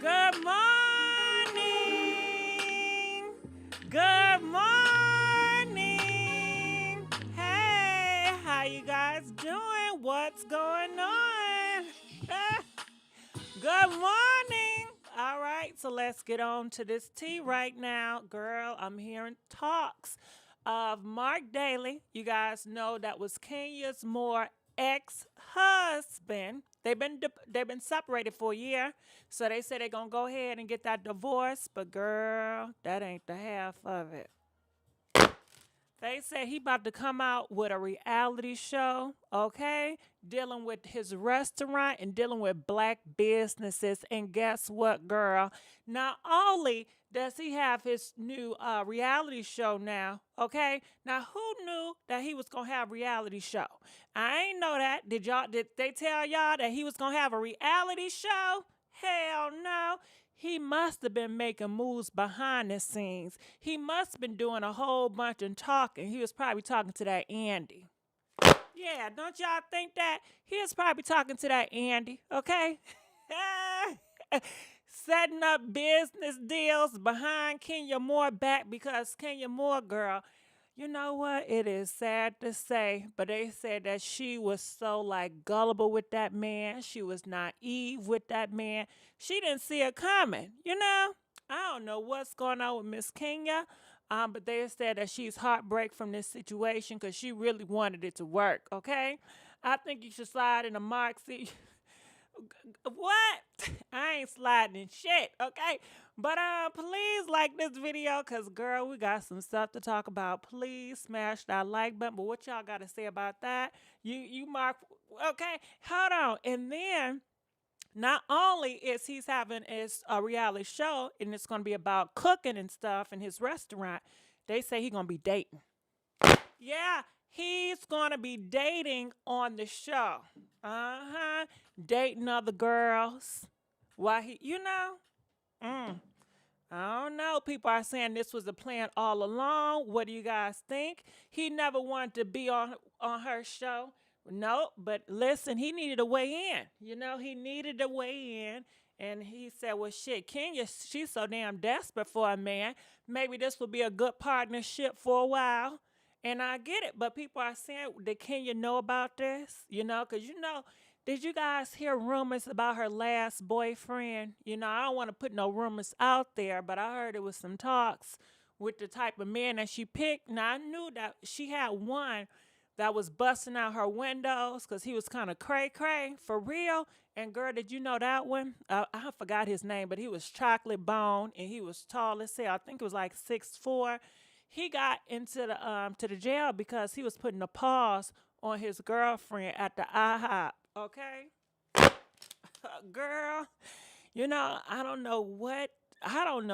Good morning. Good morning. Hey, how you guys doing? What's going on? Good morning. All right, so let's get on to this tea right now. Girl, I'm hearing talks of Marc Daly. You guys know that was Kenya's more ex-husband. They've been separated for a year, so they say they're gonna go ahead and get that divorce. But girl, that ain't the half of it. They said he about to come out with a reality show, okay? Dealing with his restaurant and dealing with black businesses. And guess what, girl? Not only does he have his new reality show now, okay? Now, who knew that he was gonna have a reality show? I ain't know that. Did they tell y'all that he was gonna have a reality show? Hell no. He must have been making moves behind the scenes. He must have been doing a whole bunch of talking. He was probably talking to that Andy. Yeah, don't y'all think that? He was probably talking to that Andy, okay? Setting up business deals behind Kenya Moore back because Kenya Moore, girl, you know what? It is sad to say, but they said that she was so like gullible with that man. She was naive with that man. She didn't see it coming, you know? I don't know what's going on with Miss Kenya, but they said that she's heartbreak from this situation because she really wanted it to work, okay? I think you should slide in a Marc. See, what? I ain't sliding in shit, okay? But please like this video, cause girl, we got some stuff to talk about. Please smash that like button. But what y'all gotta say about that? You Marc, okay? Hold on. And then not only is he's having his reality show, and it's gonna be about cooking and stuff in his restaurant, they say he's gonna be dating. Yeah, he's gonna be dating on the show. Uh-huh. Dating other girls. Why Mm, I don't know. People are saying this was a plan all along. What do you guys think? He never wanted to be on her show. No, but listen, he needed a way in. He needed a way in. And he said, well, shit, Kenya, she's so damn desperate for a man. Maybe this will be a good partnership for a while. And I get it, but people are saying, did Kenya know about this? Because did you guys hear rumors about her last boyfriend? I don't want to put no rumors out there, but I heard it was some talks with the type of man that she picked. Now, I knew that she had one that was busting out her windows because he was kind of cray-cray, for real. And girl, did you know that one? I forgot his name, but he was chocolate bone, and he was tall as hell. I think it was like 6'4". He got into the jail because he was putting a pause on his girlfriend at the IHOP. Okay, girl, I don't know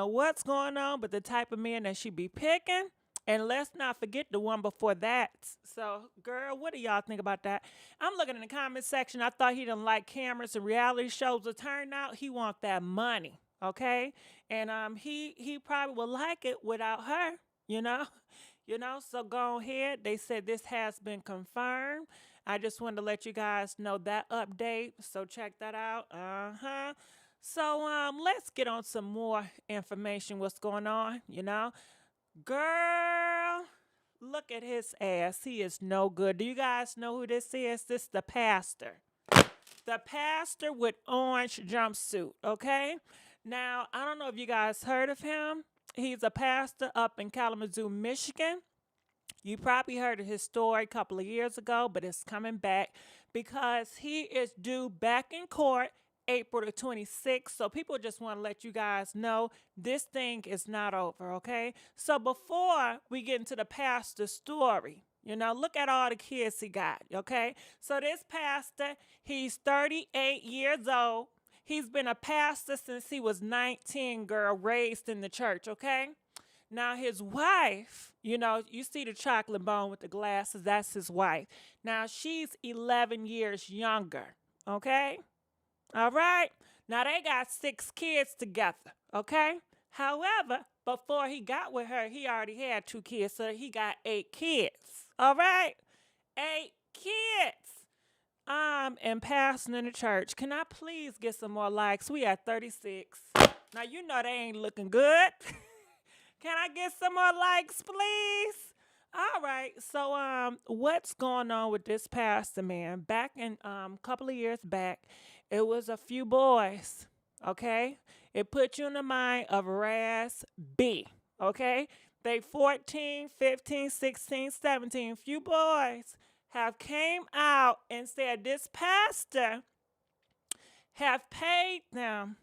what's going on, but the type of man that she be picking. And let's not forget the one before that. So, girl, what do y'all think about that? I'm looking in the comment section. I thought he didn't like cameras and reality shows. It turned out he want that money, okay? And he probably would like it without her, you know? So go ahead. They said this has been confirmed. I just wanted to let you guys know that update. So check that out. Uh-huh. So let's get on some more information. What's going on, Girl, look at his ass. He is no good. Do you guys know who this is? This is the pastor. The pastor with orange jumpsuit, okay? Now, I don't know if you guys heard of him. He's a pastor up in Kalamazoo, Michigan. You probably heard of his story a couple of years ago, but it's coming back because he is due back in court April the 26th. So people just want to let you guys know this thing is not over, okay? So before we get into the pastor's story, look at all the kids he got, okay? So this pastor, he's 38 years old. He's been a pastor since he was 19, girl, raised in the church, okay? Now, his wife, you see the chocolate bone with the glasses, that's his wife. Now, she's 11 years younger, okay? All right? Now, they got 6 kids together, okay? However, before he got with her, he already had 2 kids, so he got 8 kids, all right? 8 kids. am pastoring in the church. Can I please get some more likes? We at 36. Now you know they ain't looking good. Can I get some more likes, please? All right. So what's going on with this pastor man? Back in couple of years back, it was a few boys, okay? It put you in the mind of Raz B, okay? They 14, 15, 16, 17, few boys have came out and said this pastor have paid them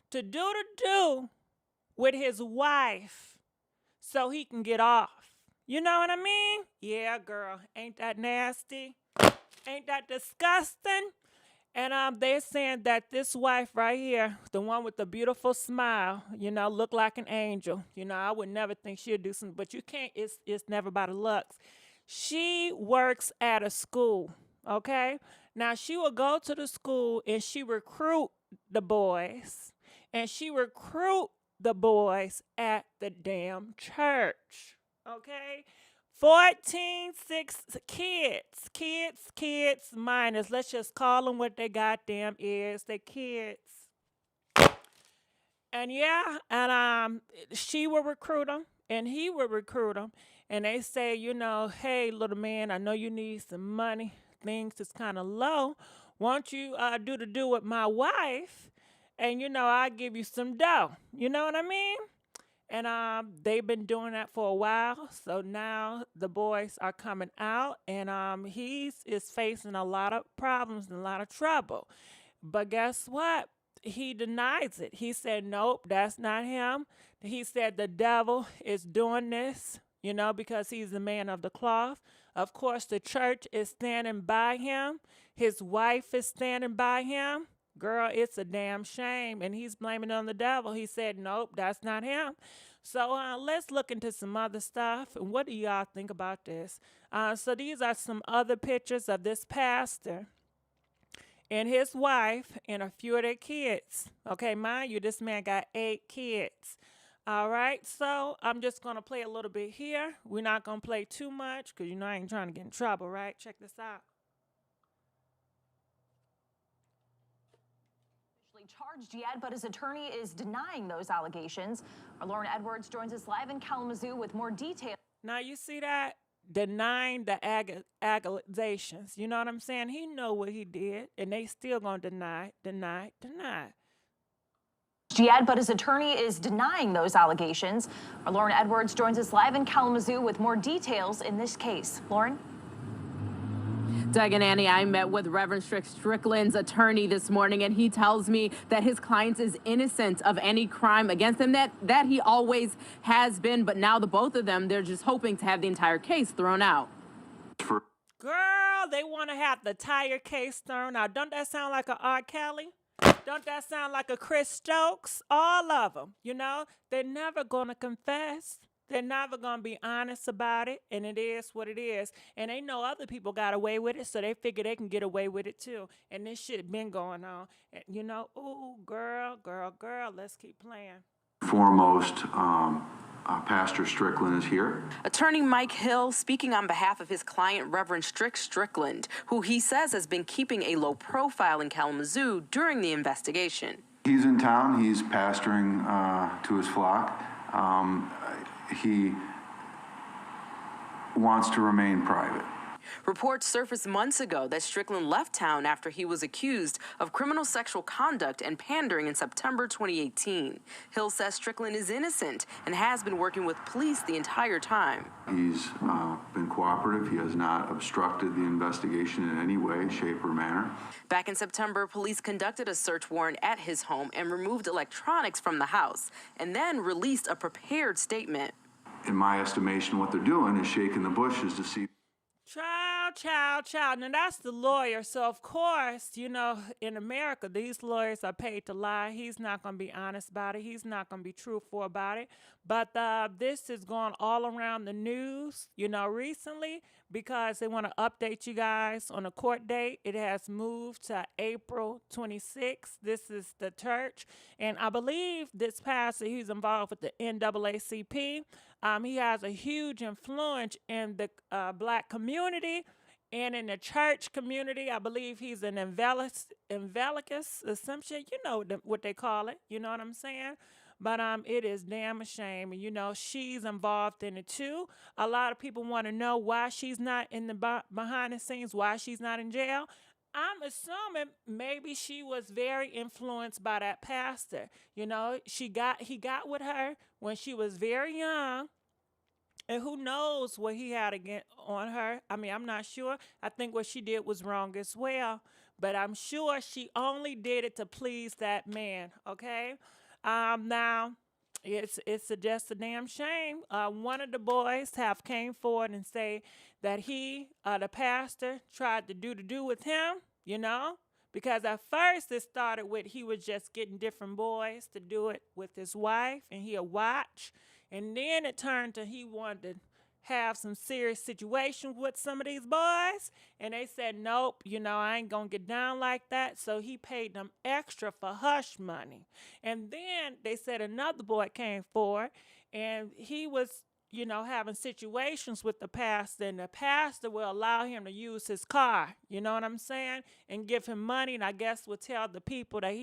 to do with his wife so he can get off. You know what I mean? Yeah, girl. Ain't that nasty? Ain't that disgusting? And they're saying that this wife right here, the one with the beautiful smile, look like an angel. I would never think she'd do something, but you can't, it's never by the looks. She works at a school, okay? Now, she will go to the school and she recruit the boys. And she recruit the boys at the damn church, okay? 14, 6 kids minors. Let's just call them what they goddamn is. They kids. And yeah, and she will recruit them and he will recruit them. And they say, hey, little man, I know you need some money. Things is kind of low. Won't you do with my wife? And, I'll give you some dough. You know what I mean? And they've been doing that for a while. So now the boys are coming out. And he is facing a lot of problems and a lot of trouble. But guess what? He denies it. He said, nope, that's not him. He said the devil is doing this, because he's the man of the cloth. Of course, the church is standing by him. His wife is standing by him. Girl, it's a damn shame. And he's blaming it on the devil. He said, nope, that's not him. So let's look into some other stuff. And what do y'all think about this? So these are some other pictures of this pastor and his wife and a few of their kids. Okay, mind you, this man got 8 kids. All right, so I'm just going to play a little bit here. We're not going to play too much because, I ain't trying to get in trouble, right? Check this out. Charged yet, but his attorney is denying those allegations. Our Lauren Edwards joins us live in Kalamazoo with more details. Now, you see that? Denying the accusations. You know what I'm saying? He know what he did, and they still gonna deny. Yet, but his attorney is denying those allegations. Our Lauren Edwards joins us live in Kalamazoo with more details in this case. Lauren? Doug and Annie, I met with Reverend Strickland's attorney this morning, and he tells me that his client is innocent of any crime against him, that he always has been, but now the both of them, they're just hoping to have the entire case thrown out. Girl, they want to have the entire case thrown out. Don't that sound like a R. Kelly? Don't that sound like a Chris Stokes? All of them, they're never going to confess. They're never going to be honest about it, and it is what it is. And they know other people got away with it, so they figure they can get away with it too. And this shit been going on. And, ooh, girl, let's keep playing. Foremost, Pastor Strickland is here. Attorney Mike Hill speaking on behalf of his client, Reverend Strickland, who he says has been keeping a low profile in Kalamazoo during the investigation. He's in town. He's pastoring to his flock. He wants to remain private. Reports surfaced months ago that Strickland left town after he was accused of criminal sexual conduct and pandering in September 2018. Hill says Strickland is innocent and has been working with police the entire time. He's been cooperative. He has not obstructed the investigation in any way, shape, or manner. Back in September, police conducted a search warrant at his home and removed electronics from the house, and then released a prepared statement. In my estimation, what they're doing is shaking the bushes to see. Child. Now, that's the lawyer. So, of course, in America, these lawyers are paid to lie. He's not going to be honest about it. He's not going to be truthful about it. But this is going all around the news, recently, because they want to update you guys on a court date. It has moved to April 26th. This is the church. And I believe this pastor, he's involved with the NAACP. He has a huge influence in the black community. And in the church community, I believe he's an evangelicus or some shit. You know what they call it. You know what I'm saying? But it is damn a shame. And, you know, she's involved in it too. A lot of people want to know why she's not in the behind the scenes, why she's not in jail. I'm assuming maybe she was very influenced by that pastor. You know, he got with her when she was very young. And who knows what he had on her. I mean, I'm not sure. I think what she did was wrong as well. But I'm sure she only did it to please that man, okay? Now, it's just a damn shame. One of the boys have came forward and say that he, the pastor, tried to do with him, you know? Because at first it started with he was just getting different boys to do it with his wife, and he'll watch. And then it turned to he wanted to have some serious situations with some of these boys. And they said, nope, you know, I ain't going to get down like that. So he paid them extra for hush money. And then they said another boy came forward, and he was, you know, having situations with the pastor, and the pastor will allow him to use his car, you know what I'm saying, and give him money, and I guess will tell the people that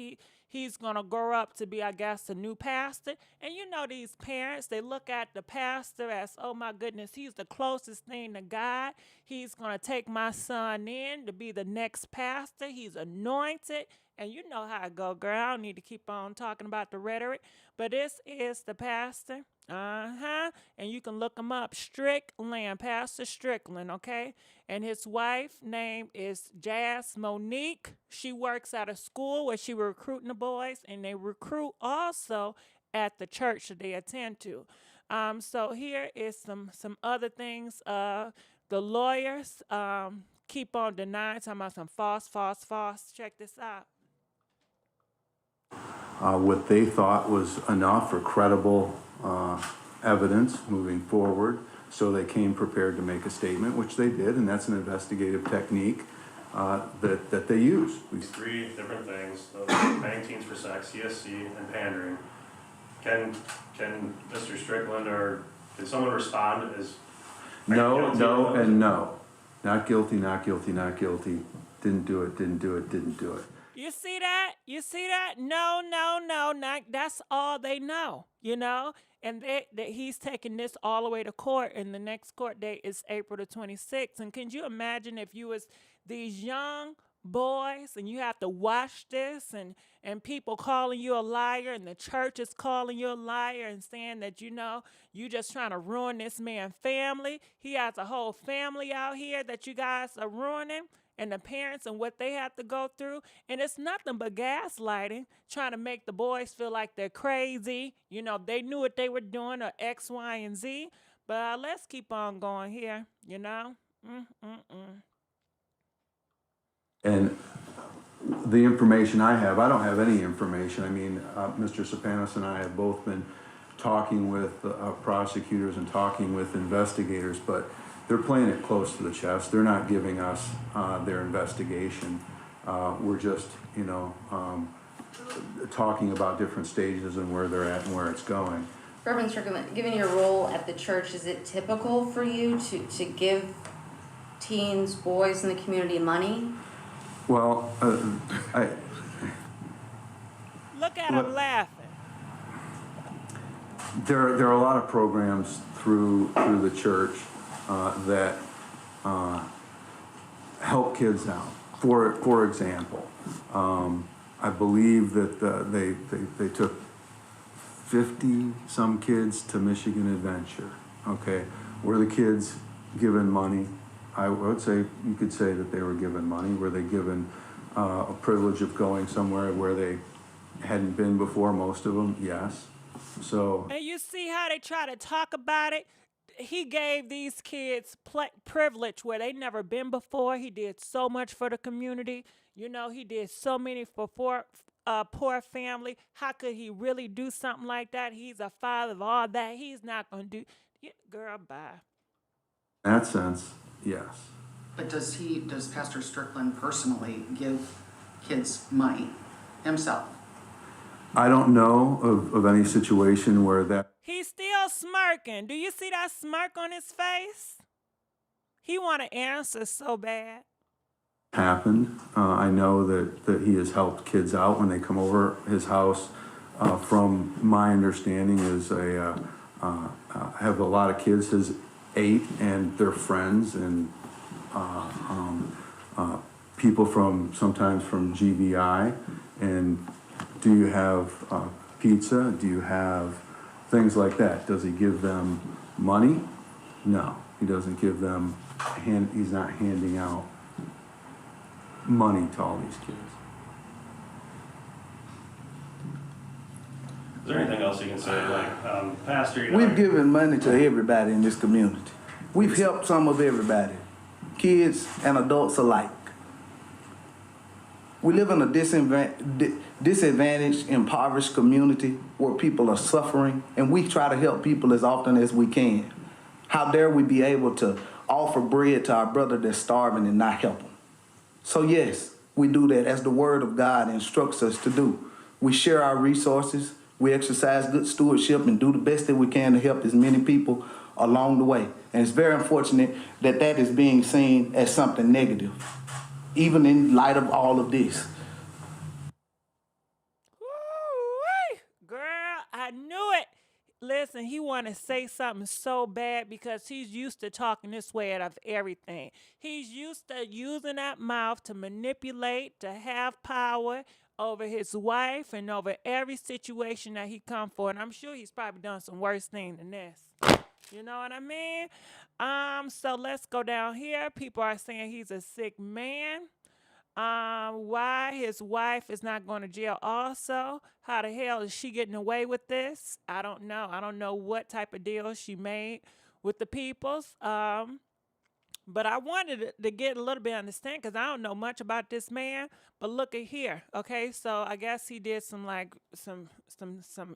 he's going to grow up to be, I guess, a new pastor. And you know these parents, they look at the pastor as, oh my goodness, he's the closest thing to God. He's going to take my son in to be the next pastor. He's anointed. And you know how it go, girl. I don't need to keep on talking about the rhetoric. But this is the pastor. And you can look him up. Strickland, Pastor Strickland, okay? And his wife name is Jazz Monique. She works at a school where she recruiting the boys, and they recruit also at the church that they attend to. So here is some other things. The lawyers keep on denying, talking about some false. Check this out. What they thought was enough or credible evidence moving forward. So they came prepared to make a statement, which they did, and that's an investigative technique that they use. These three different things: bang teens for sex, CSC, and pandering. Can Mr. Strickland or can someone respond as no, and no, not guilty, not guilty, not guilty. Didn't do it. Didn't do it. Didn't do it. You see that? No, not, that's all they know, you know? And that he's taking this all the way to court, and the next court date is April the 26th. And can you imagine if you was these young boys and you have to watch this, and people calling you a liar, and the church is calling you a liar and saying that, you know, you just trying to ruin this man's family. He has a whole family out here that you guys are ruining, and the parents and what they have to go through. And it's nothing but gaslighting, trying to make the boys feel like they're crazy. You know, they knew what they were doing, or X, Y, and Z. But let's keep on going here, you know? And the information I have, I don't have any information. I mean, Mr. Sopanos and I have both been talking with prosecutors and talking with investigators, but they're playing it close to the chest. They're not giving us their investigation. We're just, you know, talking about different stages and where they're at and where it's going. Reverend Strickland, given your role at the church, is it typical for you to give teens, boys in the community money? Well, Look at him laughing. There are a lot of programs through the church that help kids out. For example, I believe that they took 50 some kids to Michigan Adventure. Okay, were the kids given money? I would say you could say that they were given money. Were they given a privilege of going somewhere where they hadn't been before? Most of them, yes. So. And you see how they try to talk about it? He gave these kids privilege where they never been before. He did so much for the community. You know, he did so many for poor family. How could he really do something like that? He's a father of all that. He's not going to do. Girl, bye. In that sense, yes. But does Pastor Strickland personally give kids money himself? I don't know of any situation where that. He's still smirking. Do you see that smirk on his face? he want to answer so bad. Happened. I know that he has helped kids out when they come over his house. From my understanding, is have a lot of kids his age and their friends and people from sometimes from GBI. And do you have pizza? Do you have things like that? Does he give them money? No, he doesn't give them. He's not handing out money to all these kids. Is there anything else you can say, like, Pastor, you know, We've given money to everybody in this community. We've helped some of everybody, kids and adults alike. We live in a disadvantaged, impoverished community where people are suffering, and we try to help people as often as we can. How dare we be able to offer bread to our brother that's starving and not help him? So yes, we do that as the Word of God instructs us to do. We share our resources, we exercise good stewardship, and do the best that we can to help as many people along the way. And it's very unfortunate that that is being seen as something negative, even in light of all of this. Woo-wee. Girl, I knew it. Listen, he want to say something so bad because he's used to talking this way out of everything. He's used to using that mouth to manipulate, to have power over his wife and over every situation that he come for. And I'm sure he's probably done some worse thing than this. You know what I mean? So let's go down here. People are saying he's a sick man. Why his wife is not going to jail also. How the hell is she getting away with this? I don't know. I don't know what type of deal she made with the peoples. But I wanted to get a little bit of understanding because I don't know much about this man. But look at here, okay? So I guess he did some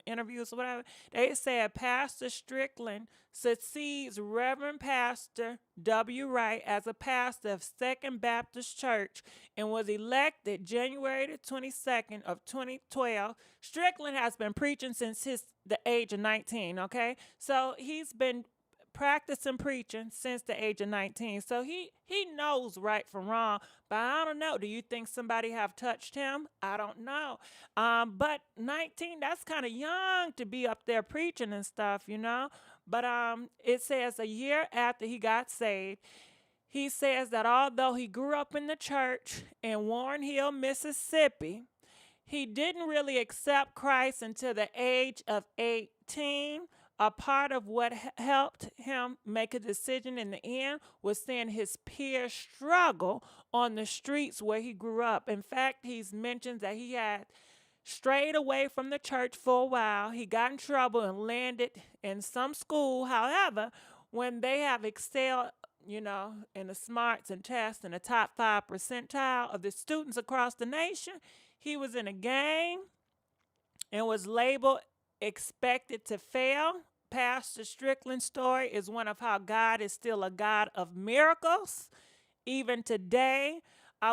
interviews or whatever. They said Pastor Strickland succeeds Reverend Pastor W. Wright as a pastor of Second Baptist Church and was elected January the 22nd of 2012. Strickland has been preaching since the age of 19, okay? So he's been practicing preaching since the age of 19. So he knows right from wrong. But I don't know. Do you think somebody have touched him? I don't know. But 19, that's kind of young to be up there preaching and stuff, you know. But it says a year after he got saved, he says that although he grew up in the church in Warren Hill, Mississippi, he didn't really accept Christ until the age of 18. A part of what helped him make a decision in the end was seeing his peers struggle on the streets where he grew up. In fact, he's mentioned that he had strayed away from the church for a while. He got in trouble and landed in some school. However, when they have excelled, you know, in the smarts and tests in the top 5 percentile of the students across the nation, he was in a gang and was labeled expected to fail. Pastor Strickland's story is one of how God is still a God of miracles. Even today,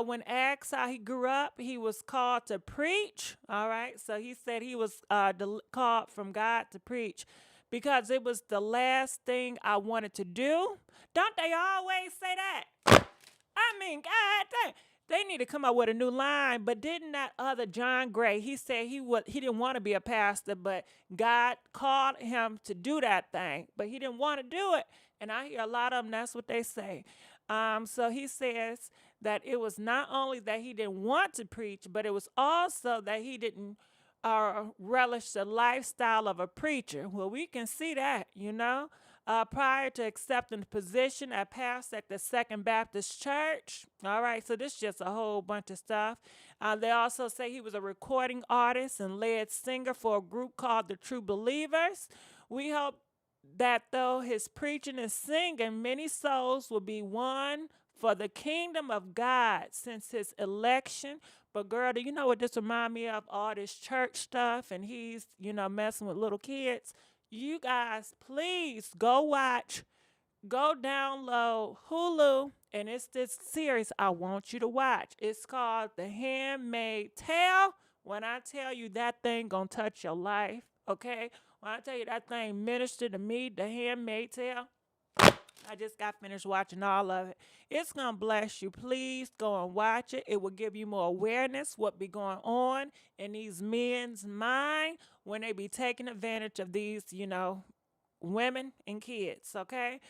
when asked how he grew up, he was called to preach. All right, so he said he was called from God to preach because it was the last thing I wanted to do. Don't they always say that? I mean, God dang. They need to come up with a new line. But didn't that other John Gray, he said he didn't want to be a pastor, but God called him to do that thing. But he didn't want to do it. And I hear a lot of them, that's what they say. So he says that it was not only that he didn't want to preach, but it was also that he didn't relish the lifestyle of a preacher. Well, we can see that, you know. Prior to accepting the position as pastor at the Second Baptist Church. All right, so this is just a whole bunch of stuff. They also say he was a recording artist and lead singer for a group called the True Believers. We hope that though his preaching and singing, many souls will be won for the kingdom of God since his election. But girl, do you know what this reminds me of? All this church stuff, and he's, you know, messing with little kids. You guys, please go download Hulu, and it's this series I want you to watch. It's called The Handmaid's Tale. When I tell you that thing gonna touch your life, okay? When I tell you that thing ministered to me, The Handmaid's Tale, I just got finished watching all of it. It's gonna bless you. Please go and watch it. It will give you more awareness what be going on in these men's mind when they be taking advantage of these, women and kids. Okay,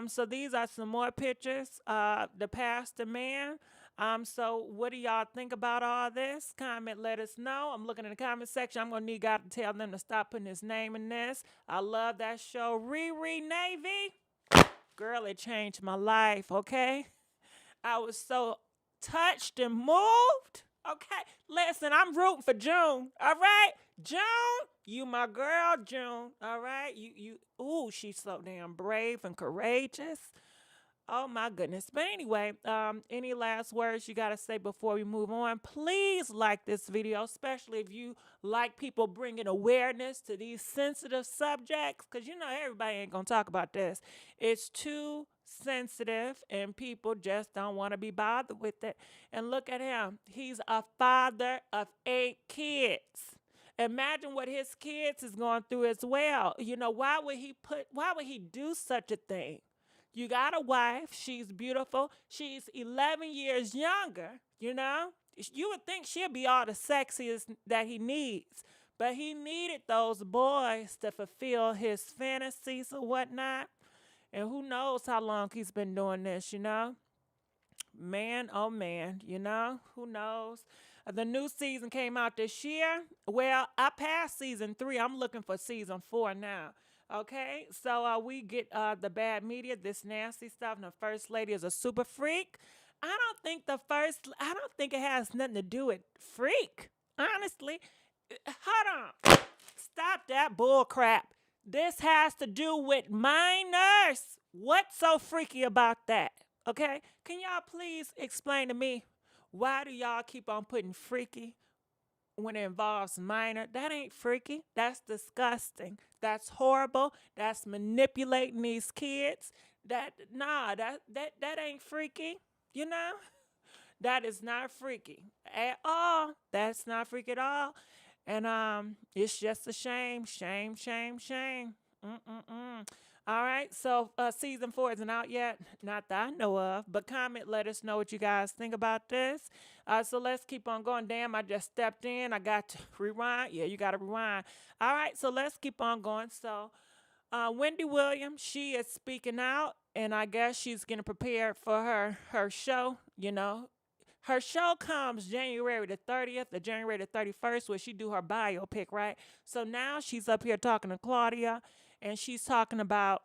so these are some more pictures. The pastor man. So what do y'all think about all this? Comment, let us know. I'm looking in the comment section. I'm gonna need God to tell them to stop putting his name in this. I love that show. Riri Navy. Girl, it changed my life, okay? I was so touched and moved. Okay, listen, I'm rooting for June. All right, June, you my girl, June. All right, ooh, she's so damn brave and courageous. Oh my goodness. But anyway, any last words you gotta say before we move on? Please like this video, especially if you like people bringing awareness to these sensitive subjects, because everybody ain't gonna talk about this. It's too sensitive, and people just don't want to be bothered with it. And look at him. He's a father of 8 kids. Imagine what his kids is going through as well. Why would he do such a thing? You got a wife. She's beautiful. She's 11 years younger, You would think she'll be all the sexiest that he needs. But he needed those boys to fulfill his fantasies or whatnot. And who knows how long he's been doing this, Man, oh man, who knows? The new season came out this year. Well, I passed season 3. I'm looking for season 4 now. Okay, so we get the bad media, this nasty stuff, and the first lady is a super freak. I don't think it has nothing to do with freak, honestly. Hold on. Stop that bull crap. This has to do with minors. What's so freaky about that? Okay, can y'all please explain to me, why do y'all keep on putting freaky when it involves minor? That ain't freaky. That's disgusting. That's horrible. That's manipulating these kids. That ain't freaky, That is not freaky at all. That's not freaky at all. And it's just a shame. Shame, shame, shame. All right, so season 4 isn't out yet, not that I know of, but comment, let us know what you guys think about this. So let's keep on going. Damn, I just stepped in. I got to rewind. Yeah, you got to rewind. All right, so let's keep on going. So Wendy Williams, she is speaking out, and I guess she's getting prepared for her show, Her show comes January the 30th or January the 31st, where she do her biopic, right? So now she's up here talking to Claudia, and she's talking about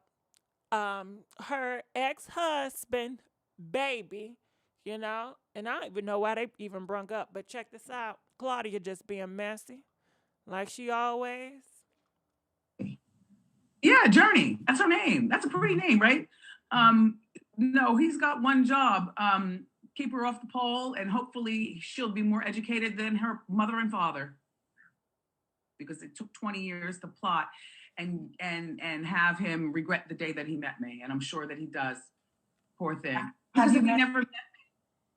her ex-husband, baby, and I don't even know why they even brung up, but check this out. Claudia just being messy, like she always. Yeah, Journey. That's her name. That's a pretty name, right? No, he's got one job. Keep her off the pole, and hopefully she'll be more educated than her mother and father, because it took 20 years to plot and have him regret the day that he met me, and I'm sure that he does. Poor thing. Because if he never met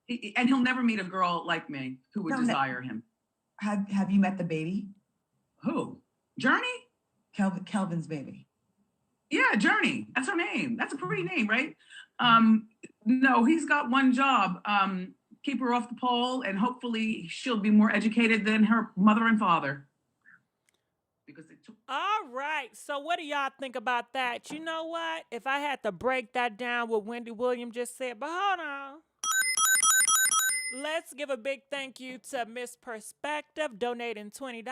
me, and he'll never meet a girl like me who would desire him. Have you met the baby? Who? Journey? Kelvin's baby. Yeah, Journey. That's her name. That's a pretty name, right? No, he's got one job. Keep her off the pole, and hopefully she'll be more educated than her mother and father. All right, so what do y'all think about that? You know what? If I had to break that down, what Wendy Williams just said, but hold on. Let's give a big thank you to Miss Perspective donating $20.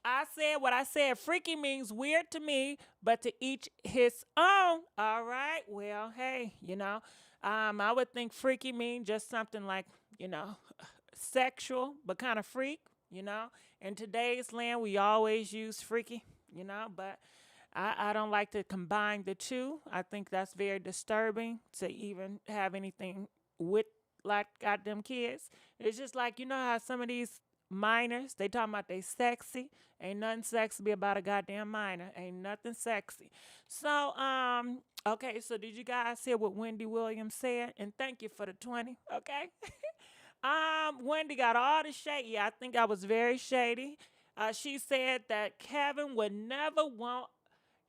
I said what I said. Freaky means weird to me, but to each his own. All right, well, hey, I would think freaky means just something like, sexual, but kind of freak. In today's land, we always use freaky, but I don't like to combine the two. I think that's very disturbing to even have anything with like goddamn kids. It's just like, how some of these minors, they talking about they sexy. Ain't nothing sexy about a goddamn minor. Ain't nothing sexy. So, okay, so did you guys hear what Wendy Williams said? And thank you for the 20, okay? Wendy got all the shade. Yeah, I think I was very shady. She said that Kevin would never want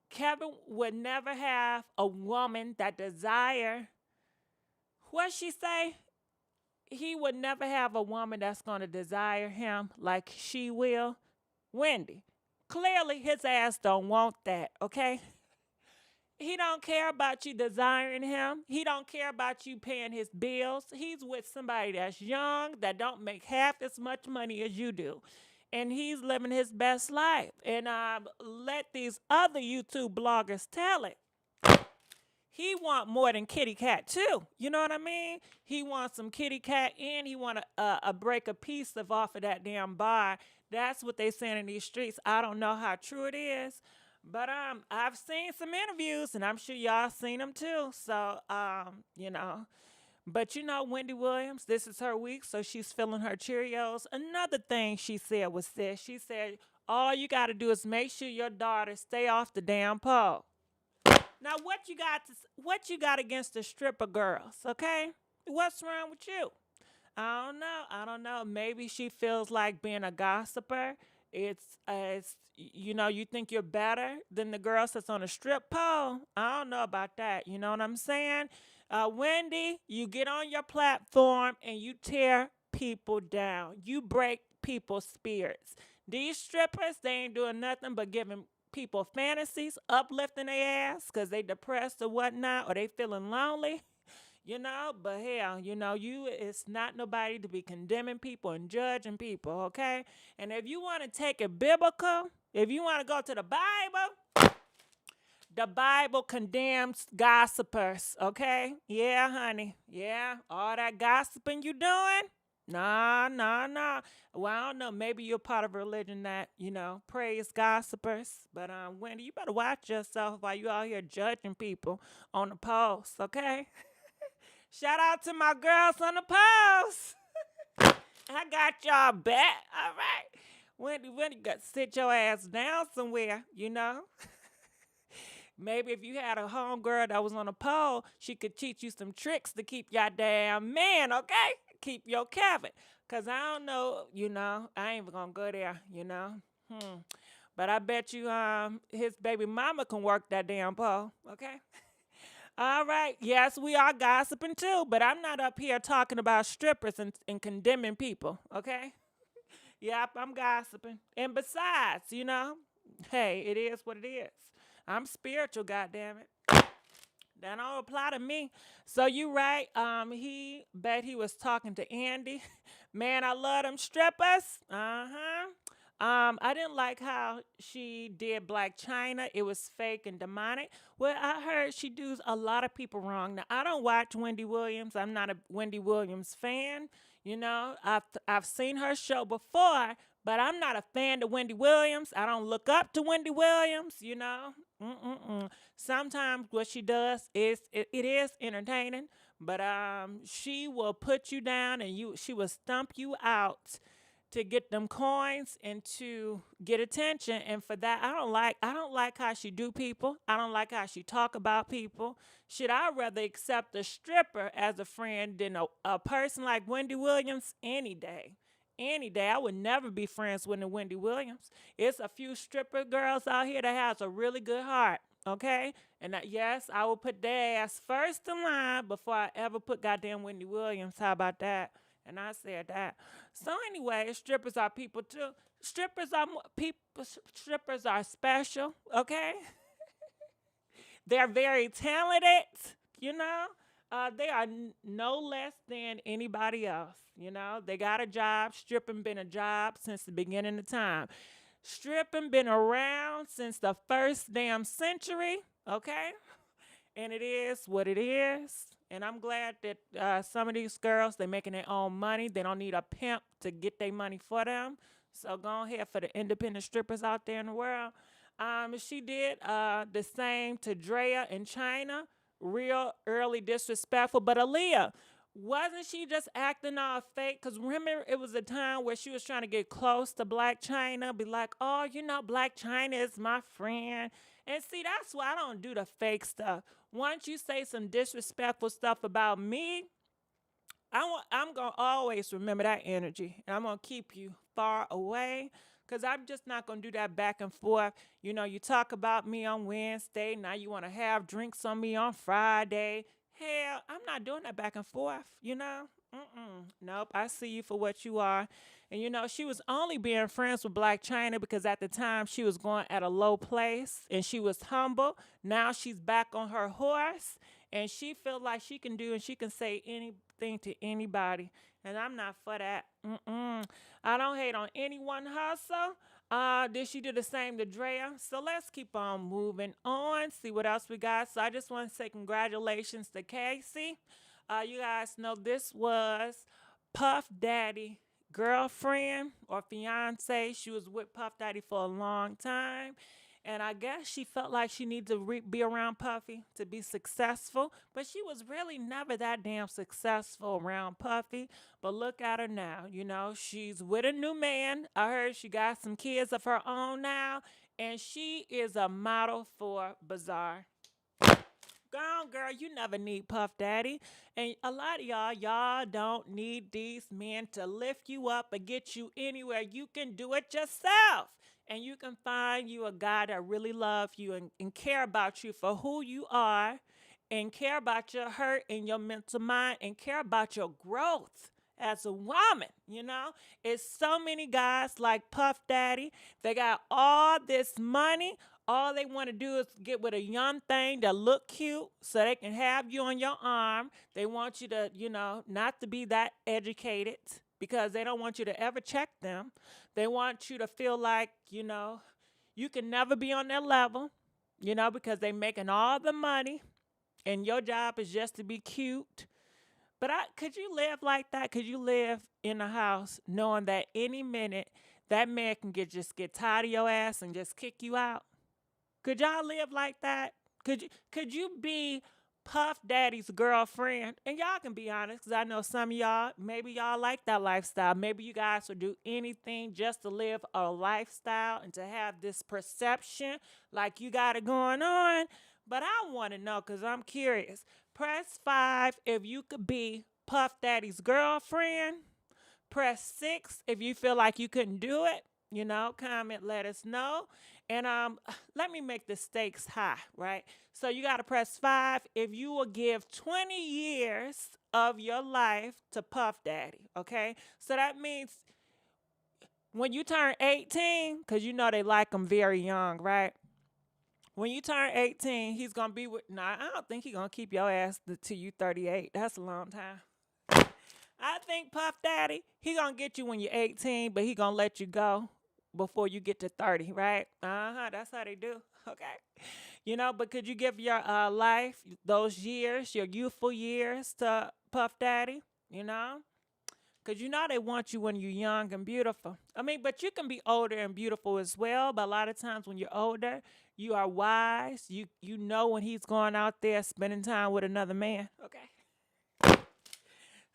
Kevin would never have a woman that desire. What she say? He would never have a woman that's going to desire him like she will. Wendy, clearly his ass don't want that, okay? He don't care about you desiring him. He don't care about you paying his bills. He's with somebody that's young, that don't make half as much money as you do. And he's living his best life. And let these other YouTube bloggers tell it. He want more than kitty cat too. You know what I mean? He wants some kitty cat and he want a break a piece of off of that damn bar. That's what they saying in these streets. I don't know how true it is. But I've seen some interviews, and I'm sure y'all seen them too. So, you know. But you know, Wendy Williams, this is her week, so she's feeling her Cheerios. Another thing she said was this. She said, all you got to do is make sure your daughter stay off the damn pole. Now, what you got against the stripper girls, okay? What's wrong with you? I don't know. Maybe she feels like being a gossiper. It's you know, you think you're better than the girls that's on a strip pole. I don't know about that. You know what I'm saying? Wendy, you get on your platform and you tear people down. You break people's spirits. These strippers, they ain't doing nothing but giving people fantasies, uplifting their ass because they depressed or whatnot, or they feeling lonely. You know, but hell, you know, it's not nobody to be condemning people and judging people, okay? And if you want to take it biblical, if you want to go to the Bible condemns gossipers, okay? Yeah, honey. Yeah, all that gossiping you doing? Nah. Well, I don't know. Maybe you're part of a religion that, you know, praise gossipers. But, Wendy, you better watch yourself while you out here judging people on the post, okay? Shout out to my girls on the post. I got y'all back. All right. Wendy, you got to sit your ass down somewhere, you know. Maybe if you had a homegirl that was on a pole, she could teach you some tricks to keep your damn man, okay? Keep your Kevin. Because I don't know, you know, I ain't even going to go there, you know. But I bet you his baby mama can work that damn pole, okay? All right. Yes, we are gossiping too, but I'm not up here talking about strippers and condemning people, okay? Yep, I'm gossiping. And besides, you know, hey, it is what it is. I'm spiritual, goddammit. That don't apply to me. So you right. He was talking to Andy. Man, I love them strippers. I didn't like how she did Black China. It was fake and demonic. Well, I heard she does a lot of people wrong. Now, I don't watch Wendy Williams. I'm not a Wendy Williams fan. You know, I've seen her show before, but I'm not a fan of Wendy Williams. I don't look up to Wendy Williams, you know. Sometimes what she does is it is entertaining, but she will put you down and she will stump you out to get them coins and to get attention. And for that, I don't like how she do people. I don't like how she talk about people. Should I rather accept a stripper as a friend than a person like Wendy Williams any day? Any day. I would never be friends with a Wendy Williams. It's a few stripper girls out here that has a really good heart, okay? And yes, I will put their ass first in line before I ever put goddamn Wendy Williams. How about that? And I said that. So anyway, strippers are people too. Strippers are people. Strippers are special, okay? They're very talented, you know. They are no less than anybody else, you know. They got a job. Stripping been a job since the beginning of time. Stripping been around since the first damn century, okay? And it is what it is. And I'm glad that some of these girls, they're making their own money. They don't need a pimp to get their money for them. So go ahead for the independent strippers out there in the world. She did the same to Drea in China. Real early disrespectful. But Aaliyah, wasn't she just acting all fake? Because remember, it was a time where she was trying to get close to Black China. Be like, oh, you know, Black China is my friend. And see, that's why I don't do the fake stuff. Once you say some disrespectful stuff about me, I'm going to always remember that energy. And I'm going to keep you far away. Because I'm just not going to do that back and forth. You know, you talk about me on Wednesday. Now you want to have drinks on me on Friday. Hell, I'm not doing that back and forth, you know? Nope, I see you for what you are. And you know, she was only being friends with Black China because at the time she was going at a low place and she was humble. Now she's back on her horse and she feels like she can do and she can say anything to anybody. And I'm not for that. I don't hate on anyone hustle. Did she do the same to Drea? So let's keep on moving on, see what else we got. So I just want to say congratulations to Cassie. You guys know this was Puff Daddy girlfriend or fiance. She was with Puff Daddy for a long time. And I guess she felt like she needed to be around Puffy to be successful. But she was really never that damn successful around Puffy. But look at her now. You know, she's with a new man. I heard she got some kids of her own now. And she is a model for Bizarre. Go on, girl, you never need Puff Daddy. And a lot of y'all don't need these men to lift you up or get you anywhere. You can do it yourself. And you can find you a guy that really loves you and care about you for who you are and care about your hurt and your mental mind and care about your growth as a woman, you know? It's so many guys like Puff Daddy. They got all this money. All they want to do is get with a young thing that look cute so they can have you on your arm. They want you to, you know, not to be that educated because they don't want you to ever check them. They want you to feel like, you know, you can never be on their level, you know, because they making all the money and your job is just to be cute. But could you live like that? Could you live in a house knowing that any minute that man can just get tired of your ass and just kick you out? Could y'all live like that? Could you be Puff Daddy's girlfriend? And y'all can be honest, because I know some of y'all, maybe y'all like that lifestyle. Maybe you guys would do anything just to live a lifestyle and to have this perception like you got it going on. But I want to know because I'm curious. Press 5 if you could be Puff Daddy's girlfriend. Press 6 if you feel like you couldn't do it. You know, comment, let us know. And let me make the stakes high, right? So you got to press 5 if you will give 20 years of your life to Puff Daddy, okay? So that means when you turn 18, because you know they like them very young, right? When you turn 18, he's going to be with, I don't think he's going to keep your ass till you 38. That's a long time. I think Puff Daddy, he going to get you when you're 18, but he going to let you go before you get to 30, right? That's how they do, okay? You know, but could you give your life, those years, your youthful years to Puff Daddy, you know? Because you know they want you when you're young and beautiful. I mean, but you can be older and beautiful as well, but a lot of times when you're older, you are wise. You know when he's going out there spending time with another man, okay?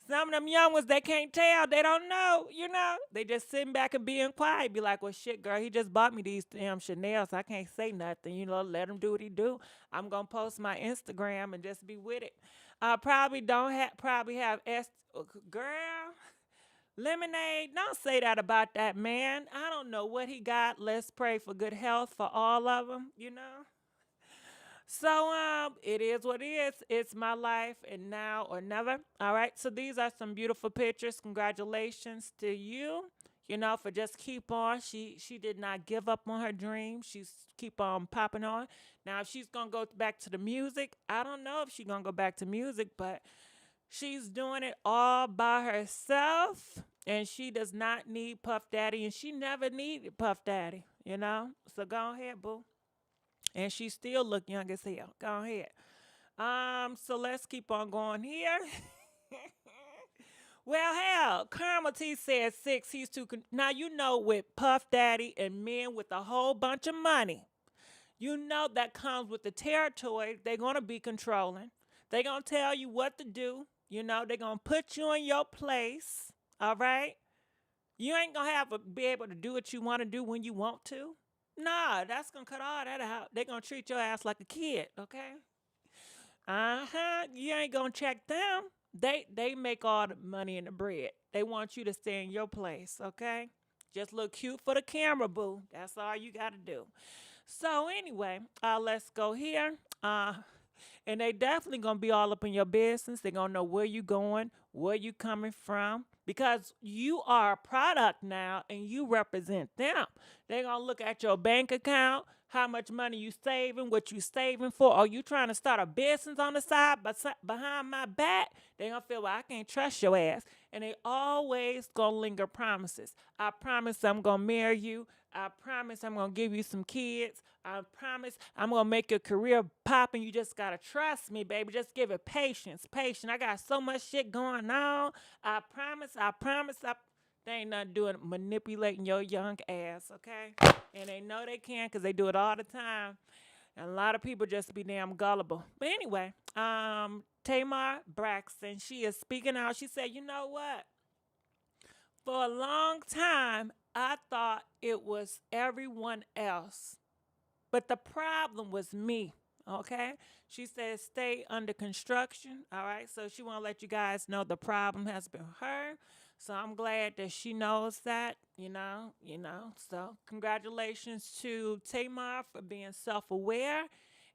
Some of them young ones, they can't tell. They don't know, you know. They just sitting back and being quiet. Be like, well, shit, girl, he just bought me these damn Chanels. I can't say nothing, you know. Let him do what he do. I'm going to post my Instagram and just be with it. Probably have girl, Lemonade, don't say that about that man. I don't know what he got. Let's pray for good health for all of them, you know. So it is what it is. It's my life and now or never. All right. So these are some beautiful pictures. Congratulations to you, you know, for just keep on. She did not give up on her dream. She's keep on popping on. Now, if she's going to go back to the music, I don't know if she's going to go back to music, but she's doing it all by herself. And she does not need Puff Daddy. And she never needed Puff Daddy, you know. So go ahead, boo. And she still look young as hell. Go ahead. So let's keep on going here. Well, hell, Karma T said 6. He's too. Now, you know, with Puff Daddy and men with a whole bunch of money, you know that comes with the territory. They're going to be controlling. They're going to tell you what to do. You know, they're going to put you in your place. All right? You ain't going to be able to do what you want to do when you want to. Nah, that's going to cut all that out. They're going to treat your ass like a kid, okay? You ain't going to check them. They make all the money and the bread. They want you to stay in your place, okay? Just look cute for the camera, boo. That's all you got to do. So anyway, let's go here. And they definitely gonna be all up in your business. They're gonna know where you going, where you coming from, because you are a product now and you represent them. They're gonna look at your bank account, how much money you saving, what you saving for. Are you trying to start a business on the side behind my back? They're gonna feel, well, I can't trust your ass. And they always gonna linger promises. I promise I'm gonna marry you. I promise I'm gonna give you some kids. I promise I'm gonna make your career pop, and you just gotta trust me, baby. Just give it patience, patience. I got so much shit going on. I promise. They ain't nothing doing manipulating your young ass, okay? And they know they can because they do it all the time. And a lot of people just be damn gullible. But anyway, Tamar Braxton, she is speaking out. She said, you know what? For a long time, I thought it was everyone else. But the problem was me, okay? She said stay under construction, all right? So she want to let you guys know the problem has been her. So I'm glad that she knows that, you know. So congratulations to Tamar for being self-aware.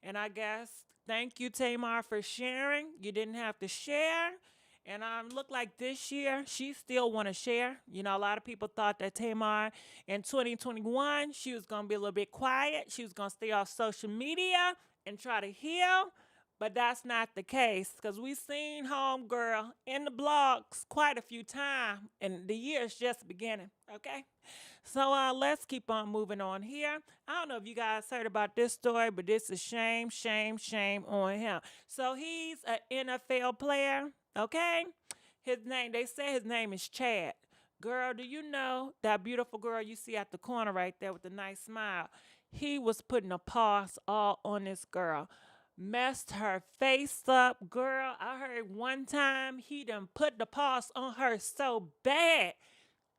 And I guess thank you, Tamar, for sharing. You didn't have to share. And look like this year, she still want to share. You know, a lot of people thought that Tamar in 2021, she was going to be a little bit quiet. She was going to stay off social media and try to heal. But that's not the case, because we've seen Homegirl in the blogs quite a few times, and the year is just beginning, okay? So let's keep on moving on here. I don't know if you guys heard about this story, but this is shame, shame, shame on him. So he's an NFL player, okay? They say his name is Chad. Girl, do you know that beautiful girl you see at the corner right there with the nice smile? He was putting a pause all on this girl. Messed her face up, girl. I heard one time he done put the pause on her so bad.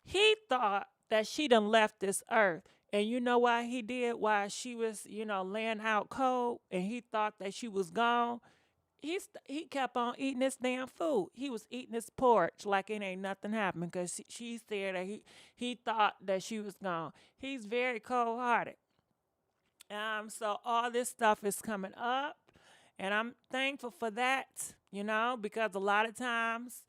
He thought that she done left this earth. And you know why he did? While she was, laying out cold and he thought that she was gone. He kept on eating this damn food. He was eating this porridge like it ain't nothing happened, because she said that he thought that she was gone. He's very cold-hearted. So all this stuff is coming up. And I'm thankful for that, because a lot of times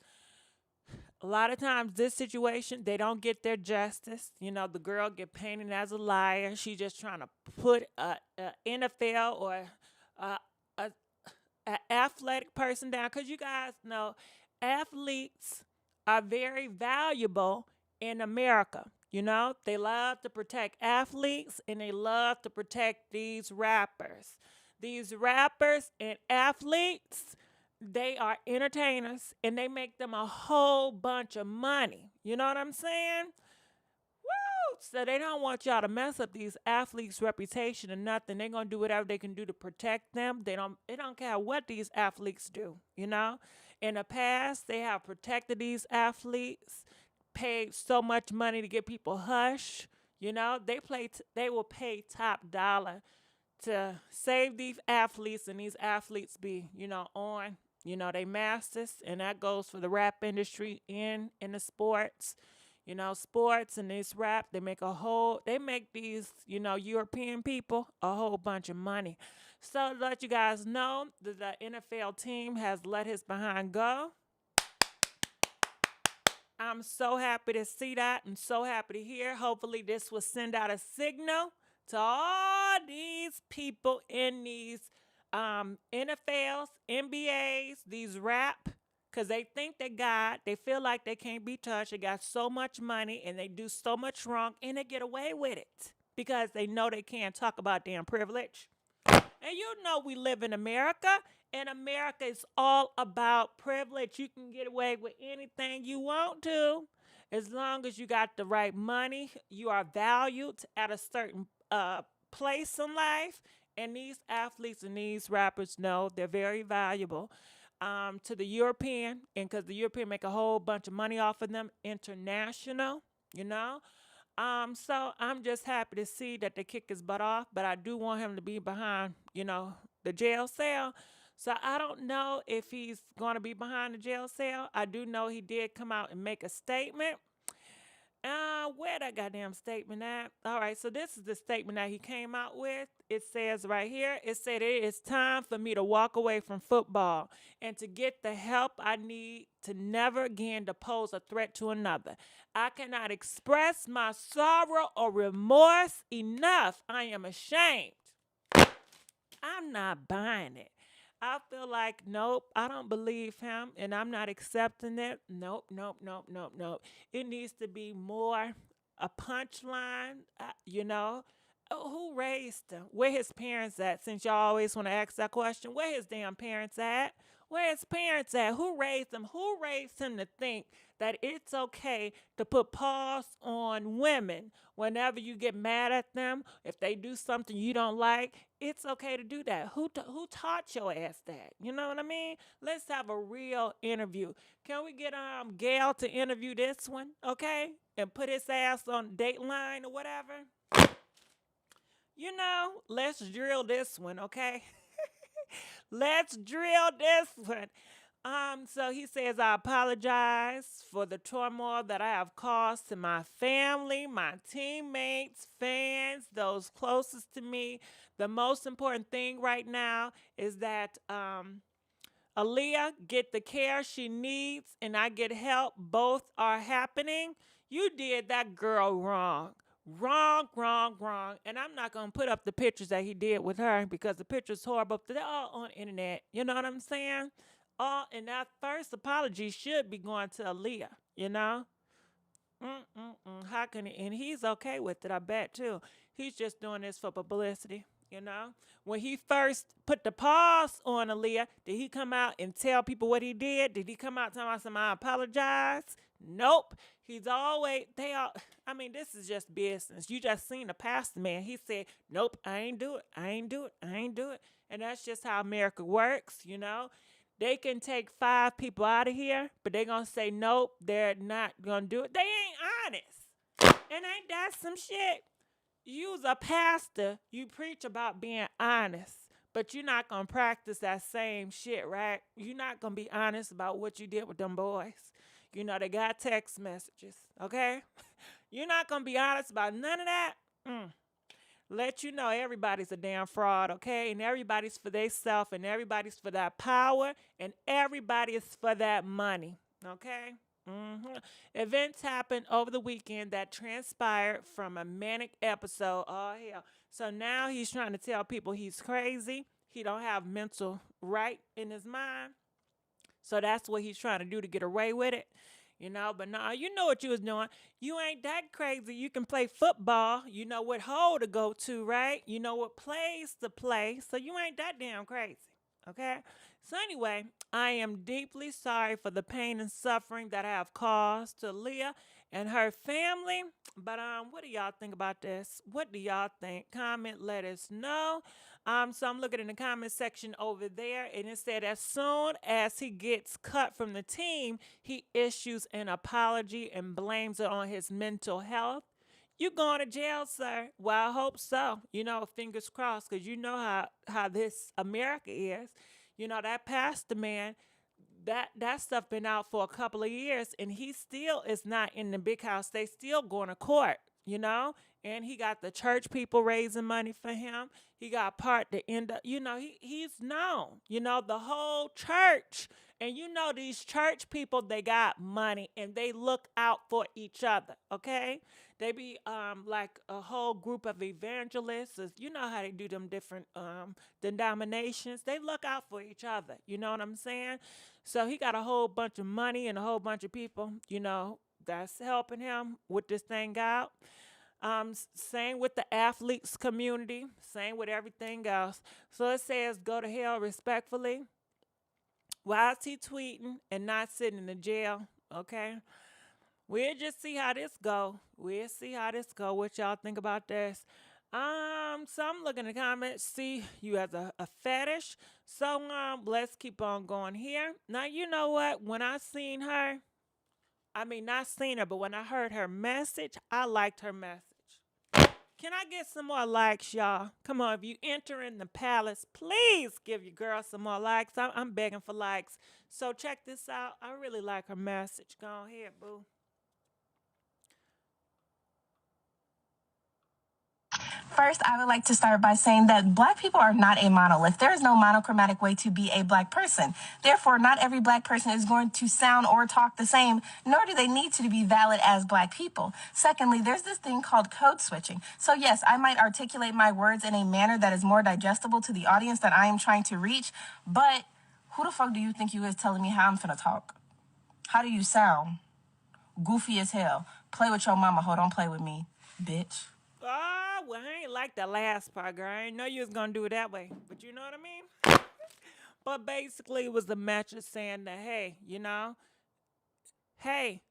this situation, they don't get their justice. The girl get painted as a liar. She just trying to put a NFL or a athletic person down. Because you guys know athletes are very valuable in America. They love to protect athletes, and they love to protect these rappers. These rappers and athletes, they are entertainers, and they make them a whole bunch of money. You know what I'm saying? Woo! So they don't want y'all to mess up these athletes' reputation or nothing. They're going to do whatever they can do to protect them. They don't care what these athletes do, In the past, they have protected these athletes, paid so much money to get people hush. They will pay top dollar to save these athletes, and these athletes be, on, they masters, and that goes for the rap industry in the sports. Sports and this rap, they make these, European people a whole bunch of money. So to let you guys know, the NFL team has let his behind go. I'm so happy to see that and so happy to hear. Hopefully this will send out a signal to all these people in these NFLs, NBAs, these rap, because they think they feel like they can't be touched. They got so much money and they do so much wrong and they get away with it because they know they can't talk about damn privilege. And we live in America, and America is all about privilege. You can get away with anything you want to. As long as you got the right money, you are valued at a certain place in life. And these athletes and these rappers know they're very valuable to the European, and because the European make a whole bunch of money off of them international, So I'm just happy to see that they kick his butt off, but I do want him to be behind, the jail cell. So I don't know if he's going to be behind the jail cell. I do know he did come out and make a statement. Where that goddamn statement at? All right, so this is the statement that he came out with. It says right here, it said it is time for me to walk away from football and to get the help I need to never again to pose a threat to another. I cannot express my sorrow or remorse enough. I am ashamed. I'm not buying it. I feel like, nope, I don't believe him and I'm not accepting it. Nope, nope, nope, nope, nope. It needs to be more a punchline, you know. Oh, who raised him? Where his parents at? Since y'all always want to ask that question, where his damn parents at? Where his parents at? Who raised him? Who raised him to think that it's okay to put pause on women whenever you get mad at them? If they do something you don't like, it's okay to do that. Who taught your ass that? You know what I mean? Let's have a real interview. Can we get Gail to interview this one, okay? And put his ass on Dateline or whatever? You know, let's drill this one, okay? Let's drill this one. So he says, I apologize for the turmoil that I have caused to my family, my teammates, fans, those closest to me. The most important thing right now is that Aaliyah get the care she needs and I get help. Both are happening. You did that girl wrong. Wrong, wrong, wrong. And I'm not going to put up the pictures that he did with her because the picture's horrible. They're all on the internet. You know what I'm saying? And that first apology should be going to Aaliyah, you know? How can he? And he's okay with it, I bet, too. He's just doing this for publicity, you know? When he first put the pause on Aaliyah, did he come out and tell people what he did? Did he come out telling us, I apologize? Nope. He's always, this is just business. You just seen the pastor man. He said, nope, I ain't do it. I ain't do it. I ain't do it. And that's just how America works, you know? They can take 5 people out of here, but they're going to say, nope, they're not going to do it. They ain't honest. And ain't that some shit? You's a pastor. You preach about being honest, but you're not going to practice that same shit, right? You're not going to be honest about what you did with them boys. You know, they got text messages, okay? You're not going to be honest about none of that. Let you know everybody's a damn fraud, okay? And everybody's for their self, and everybody's for that power, and everybody is for that money, okay? Events happened over the weekend that transpired from a manic episode. Oh, hell. So now he's trying to tell people he's crazy. He don't have mental right in his mind. So that's what he's trying to do to get away with it. You know, but no, you know what you was doing. You ain't that crazy. You can play football. You know what hole to go to, right? You know what plays to play. So you ain't that damn crazy, okay? So anyway, I am deeply sorry for the pain and suffering that I have caused to Leah and her family. But what do y'all think about this? What do y'all think? Comment, let us know. So I'm looking in the comment section over there, and it said as soon as he gets cut from the team, he issues an apology and blames it on his mental health. You going to jail, sir? Well, I hope so. You know, fingers crossed, because you know how this America is. You know, that pastor man, that stuff been out for a couple of years, and he still is not in the big house. They still going to court, you know? And he got the church people raising money for him. He got part to end up, you know, he's known, you know, the whole church. And you know, these church people, they got money and they look out for each other, okay? They be like a whole group of evangelists. You know how they do them different denominations. They look out for each other, you know what I'm saying? So he got a whole bunch of money and a whole bunch of people, you know, that's helping him with this thing out. Same with the athletes community, same with everything else. So it says, go to hell respectfully. Why is he tweeting and not sitting in the jail? Okay. We'll just see how this go. We'll see how this go. What y'all think about this? So I'm looking at the comments. See, you have a fetish. So let's keep on going here. Now you know what? When I seen her, not seen her, but when I heard her message, I liked her message. Can I get some more likes, y'all? Come on, if you enter in the palace, please give your girl some more likes. I'm begging for likes. So check this out. I really like her message. Go ahead, boo. First, I would like to start by saying that Black people are not a monolith. There is no monochromatic way to be a Black person. Therefore, not every Black person is going to sound or talk the same, nor do they need to be valid as Black people. Secondly, there's this thing called code switching. So yes, I might articulate my words in a manner that is more digestible to the audience that I am trying to reach, but who the fuck do you think you is telling me how I'm finna talk? How do you sound? Goofy as hell. Play with your mama, ho, don't play with me, bitch. Oh, well, I ain't like the last part, girl. I didn't know you was gonna do it that way. But you know what I mean? But basically, it was the message saying that, hey, hey,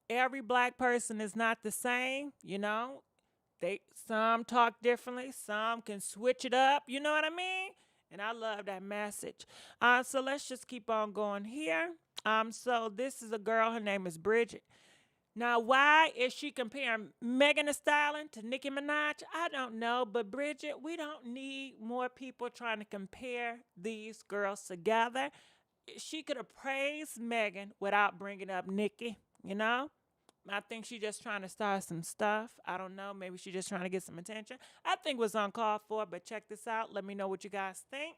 every Black person is not the same, some talk differently, some can switch it up, you know what I mean? And I love that message. So let's just keep on going here. So this is a girl, her name is Bridget. Now, why is she comparing Megan Thee Stallion to Nicki Minaj? I don't know, but Bridget, we don't need more people trying to compare these girls together. She could have praised Megan without bringing up Nicki, I think she's just trying to start some stuff. I don't know. Maybe she's just trying to get some attention. I think it was uncalled for, but check this out. Let me know what you guys think.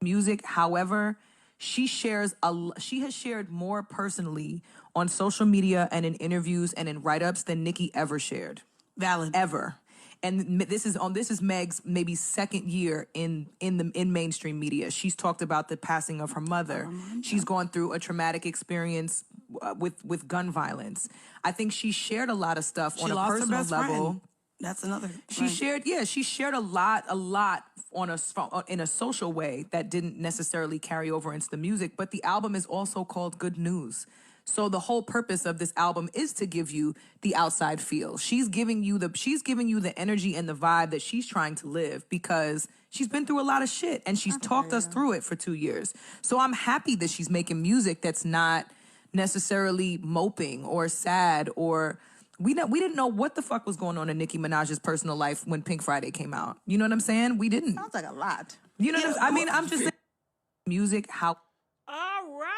Music, however, she has shared more personally on social media and in interviews and in write-ups than Nicki ever shared. Valid. Ever. And this is Meg's maybe second year in mainstream media. She's talked about the passing of her mother. She's gone through a traumatic experience with gun violence. I think she shared a lot of stuff on a personal level. Friend. That's another. She shared a lot in a social way that didn't necessarily carry over into the music, but the album is also called Good News. So the whole purpose of this album is to give you the outside feel. She's giving you the energy and the vibe that she's trying to live because she's been through a lot of shit and she's talked us through it for 2 years. So I'm happy that she's making music that's not necessarily moping or sad or we didn't know what the fuck was going on in Nicki Minaj's personal life when Pink Friday came out. You know what I'm saying? We didn't. Sounds like a lot. You know what I'm saying? I'm just saying music how. All right.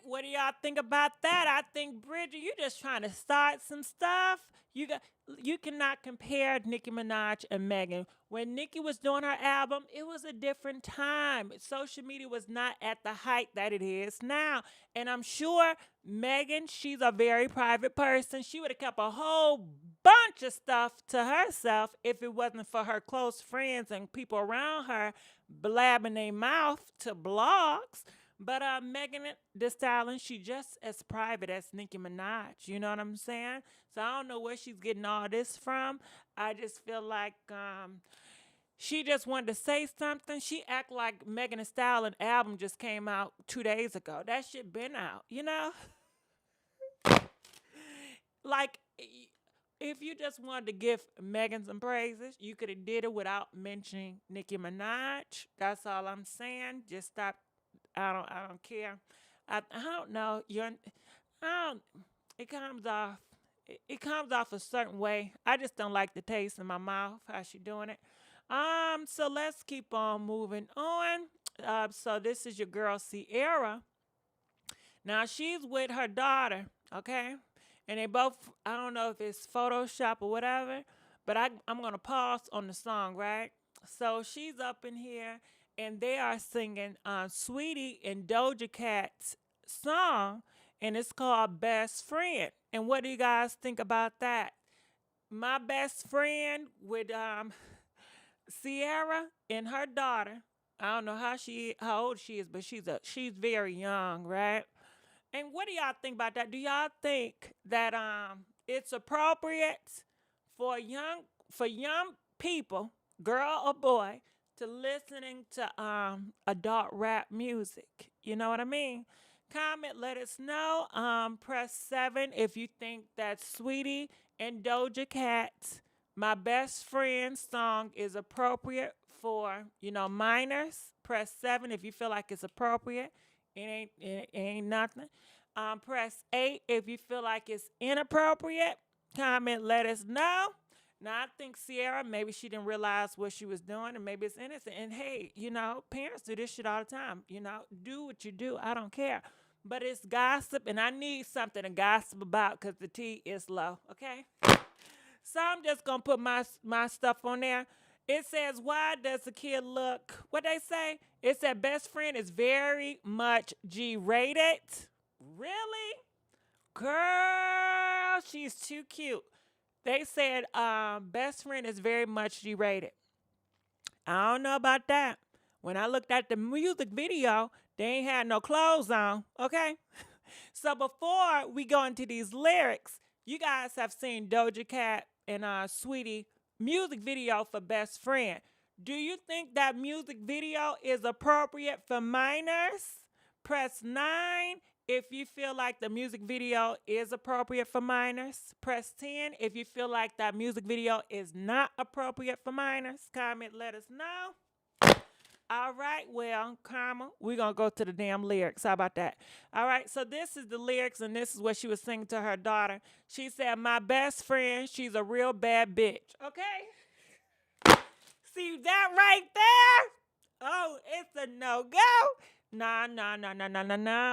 What do y'all think about that? I think, Bridget, you just trying to start some stuff. You cannot compare Nicki Minaj and Megan. When Nicki was doing her album, it was a different time. Social media was not at the height that it is now. And I'm sure Megan, she's a very private person. She would have kept a whole bunch of stuff to herself if it wasn't for her close friends and people around her blabbing their mouth to blogs. But Megan Thee Stallion, she just as private as Nicki Minaj. You know what I'm saying? So I don't know where she's getting all this from. I just feel like she just wanted to say something. She act like Megan Thee Stallion album just came out 2 days ago. That shit been out, Like, if you just wanted to give Megan some praises, you could have did it without mentioning Nicki Minaj. That's all I'm saying. Just stop. I don't care. I don't know. It comes off. It comes off a certain way. I just don't like the taste in my mouth. How she doing it? So let's keep on moving on. So this is your girl Sierra. Now she's with her daughter. Okay, and they both. I don't know if it's Photoshop or whatever, but I'm gonna pause on the song, right? So she's up in here. And they are singing Sweetie and Doja Cat's song, and it's called Best Friend. And what do you guys think about that? My best friend with Sierra and her daughter. I don't know how old she is, but she's very young, right? And what do y'all think about that? Do y'all think that it's appropriate for young people, girl or boy, to listening to adult rap music? You know what I mean? Comment, let us know. Press 7 if you think that Sweetie and Doja Cat's My Best Friend song is appropriate for, minors. Press 7 if you feel like it's appropriate. It ain't nothing. Press 8 if you feel like it's inappropriate. Comment, let us know. Now, I think Sierra, maybe she didn't realize what she was doing, and maybe it's innocent. And, hey, parents do this shit all the time. Do what you do. I don't care. but it's gossip, and I need something to gossip about because the tea is low, okay? So I'm just going to put my stuff on there. It says, why does the kid look, what they say? It said, best friend is very much G-rated. Really? Girl, she's too cute. They said, best friend is very much G-rated. I don't know about that. When I looked at the music video, they ain't had no clothes on, okay? So before we go into these lyrics, you guys have seen Doja Cat and Sweetie music video for Best Friend. Do you think that music video is appropriate for minors? Press 9 if you feel like the music video is appropriate for minors. Press 10 if you feel like that music video is not appropriate for minors. Comment, let us know. All right, well, Karma, we're going to go to the damn lyrics. How about that? All right, so this is the lyrics, and this is what she was singing to her daughter. She said, my best friend, she's a real bad bitch. Okay? See that right there? Oh, it's a no-go. Nah.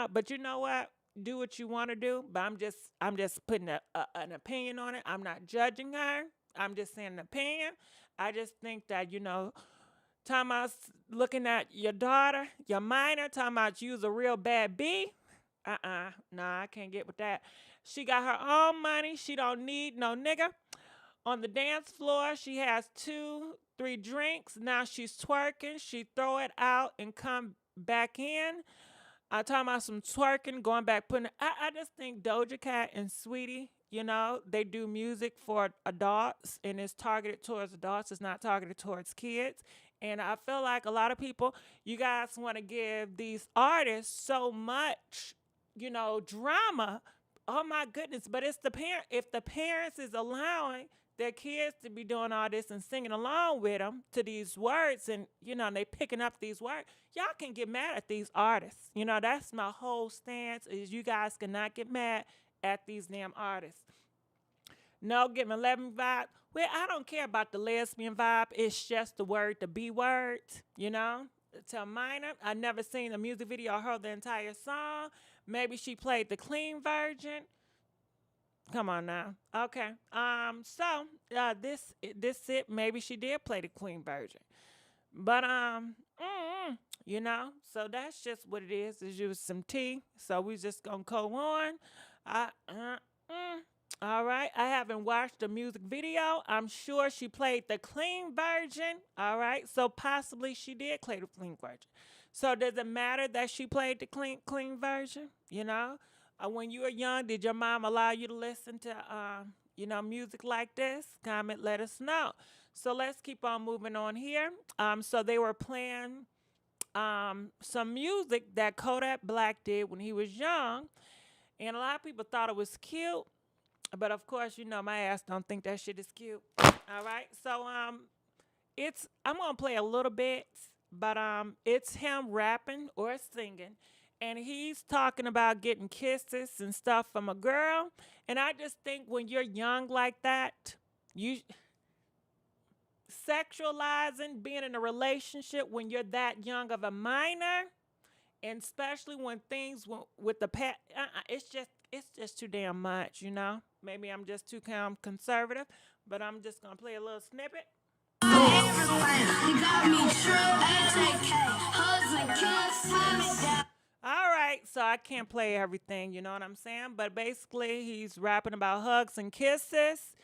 But you know what? Do what you want to do, but I'm just putting an opinion on it. I'm not judging her. I'm just saying an opinion. I just think that, talking about looking at your daughter, your minor, talking about you's a real bad B. Nah, I can't get with that. She got her own money. She don't need no nigga. On the dance floor, she has 2-3 drinks. Now she's twerking. She throw it out and come back in. I'm talking about some twerking, going back, putting it. I just think Doja Cat and Sweetie, they do music for adults, and it's targeted towards adults. It's not targeted towards kids. And I feel like a lot of people, you guys want to give these artists so much, drama. Oh my goodness. But it's the parent. If the parents is allowing their kids to be doing all this and singing along with them to these words, and, they picking up these words, y'all can get mad at these artists. That's my whole stance, is you guys cannot get mad at these damn artists. No, give me 11 vibe. Well, I don't care about the lesbian vibe. It's just the word, the B word, To minor, I never seen a music video or heard the entire song. Maybe she played the clean version. Come on now. Okay. So this it. Maybe she did play the clean version. But so that's just what it is. It's just some tea. So we just gonna go on. All right. I haven't watched the music video. I'm sure she played the clean version. All right. So possibly she did play the clean version. So does it matter that she played the clean version? When you were young, did your mom allow you to listen to music like this? Comment, let us know. So let's keep on moving on here. So they were playing some music that Kodak Black did when he was young, and a lot of people thought it was cute. But of course, my ass don't think that shit is cute. All right. So I'm gonna play a little bit, but it's him rapping or singing, and he's talking about getting kisses and stuff from a girl. And I just think when you're young like that, you sexualizing being in a relationship when you're that young of a minor, and especially when things with the past, it's just too damn much, Maybe I'm just too conservative, but I'm just gonna play a little snippet. All right, so I can't play everything, you know what I'm saying? But basically, he's rapping about hugs and kisses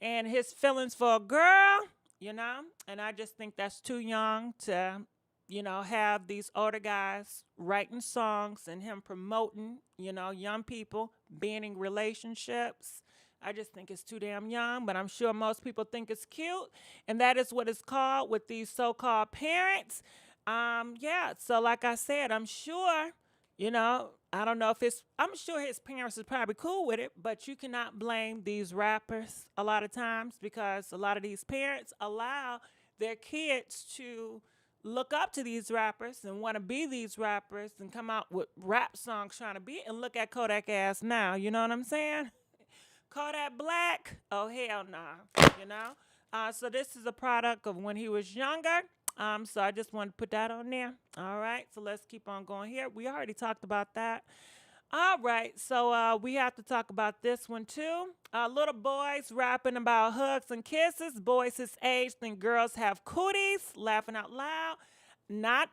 and his feelings for a girl, And I just think that's too young to, have these older guys writing songs and him promoting, young people being in relationships. I just think it's too damn young, but I'm sure most people think it's cute. And that is what it's called with these so-called parents. So like I said, I'm sure, I don't know if I'm sure his parents is probably cool with it, but you cannot blame these rappers a lot of times because a lot of these parents allow their kids to look up to these rappers and want to be these rappers and come out with rap songs trying to be it, and look at Kodak ass now, you know what I'm saying? Kodak Black, oh hell nah, so this is a product of when he was younger. So I just wanted to put that on there. All right, so let's keep on going here. We already talked about that. All right, so we have to talk about this one too. Little boys rapping about hugs and kisses. Boys his age think girls have cooties. Laughing out loud. Not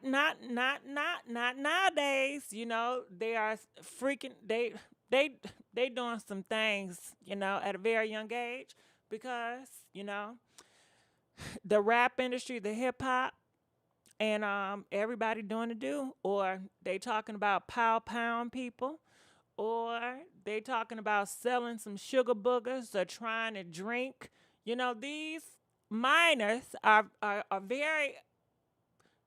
nowadays. You know they are freaking. They they doing some things. You know at a very young age because the rap industry, the hip hop, and everybody doing the do, or they talking about pound people, or they talking about selling some sugar boogers or trying to drink. These minors are very,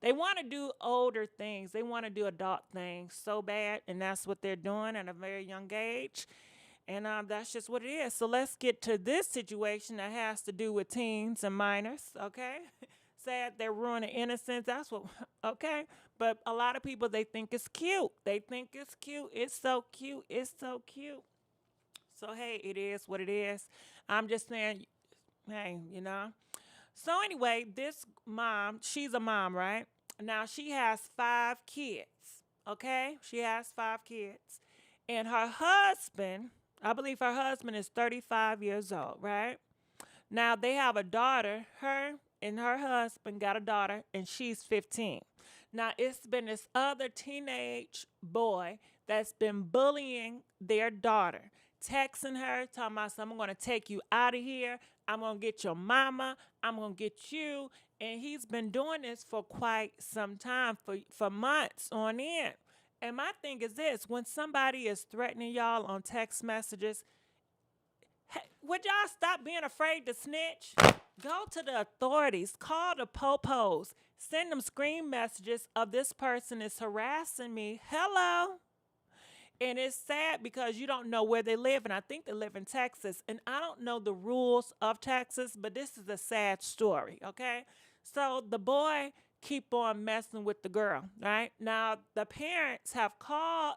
they want to do older things. They want to do adult things so bad, and that's what they're doing at a very young age. And that's just what it is. So let's get to this situation that has to do with teens and minors, okay? Sad they're ruining innocence. That's what, okay? But a lot of people, they think it's cute. They think it's cute. It's so cute. It's so cute. So, hey, it is what it is. I'm just saying, hey, So, anyway, this mom, she's a mom, right? Now, she has 5 kids, okay? She has 5 kids. And her husband, I believe her husband is 35 years old, right? Now, they have a daughter. Her and her husband got a daughter, and she's 15. Now, it's been this other teenage boy that's been bullying their daughter, texting her, talking about, I'm going to take you out of here. I'm going to get your mama. I'm going to get you. And he's been doing this for quite some time, for months on end. And my thing is this, when somebody is threatening y'all on text messages, hey, would y'all stop being afraid to snitch? Go to the authorities. Call the popos. Send them screen messages of this person is harassing me. Hello. And it's sad because you don't know where they live. And I think they live in Texas. And I don't know the rules of Texas, but this is a sad story, okay? So the boy keep on messing with the girl, right? Now, the parents have called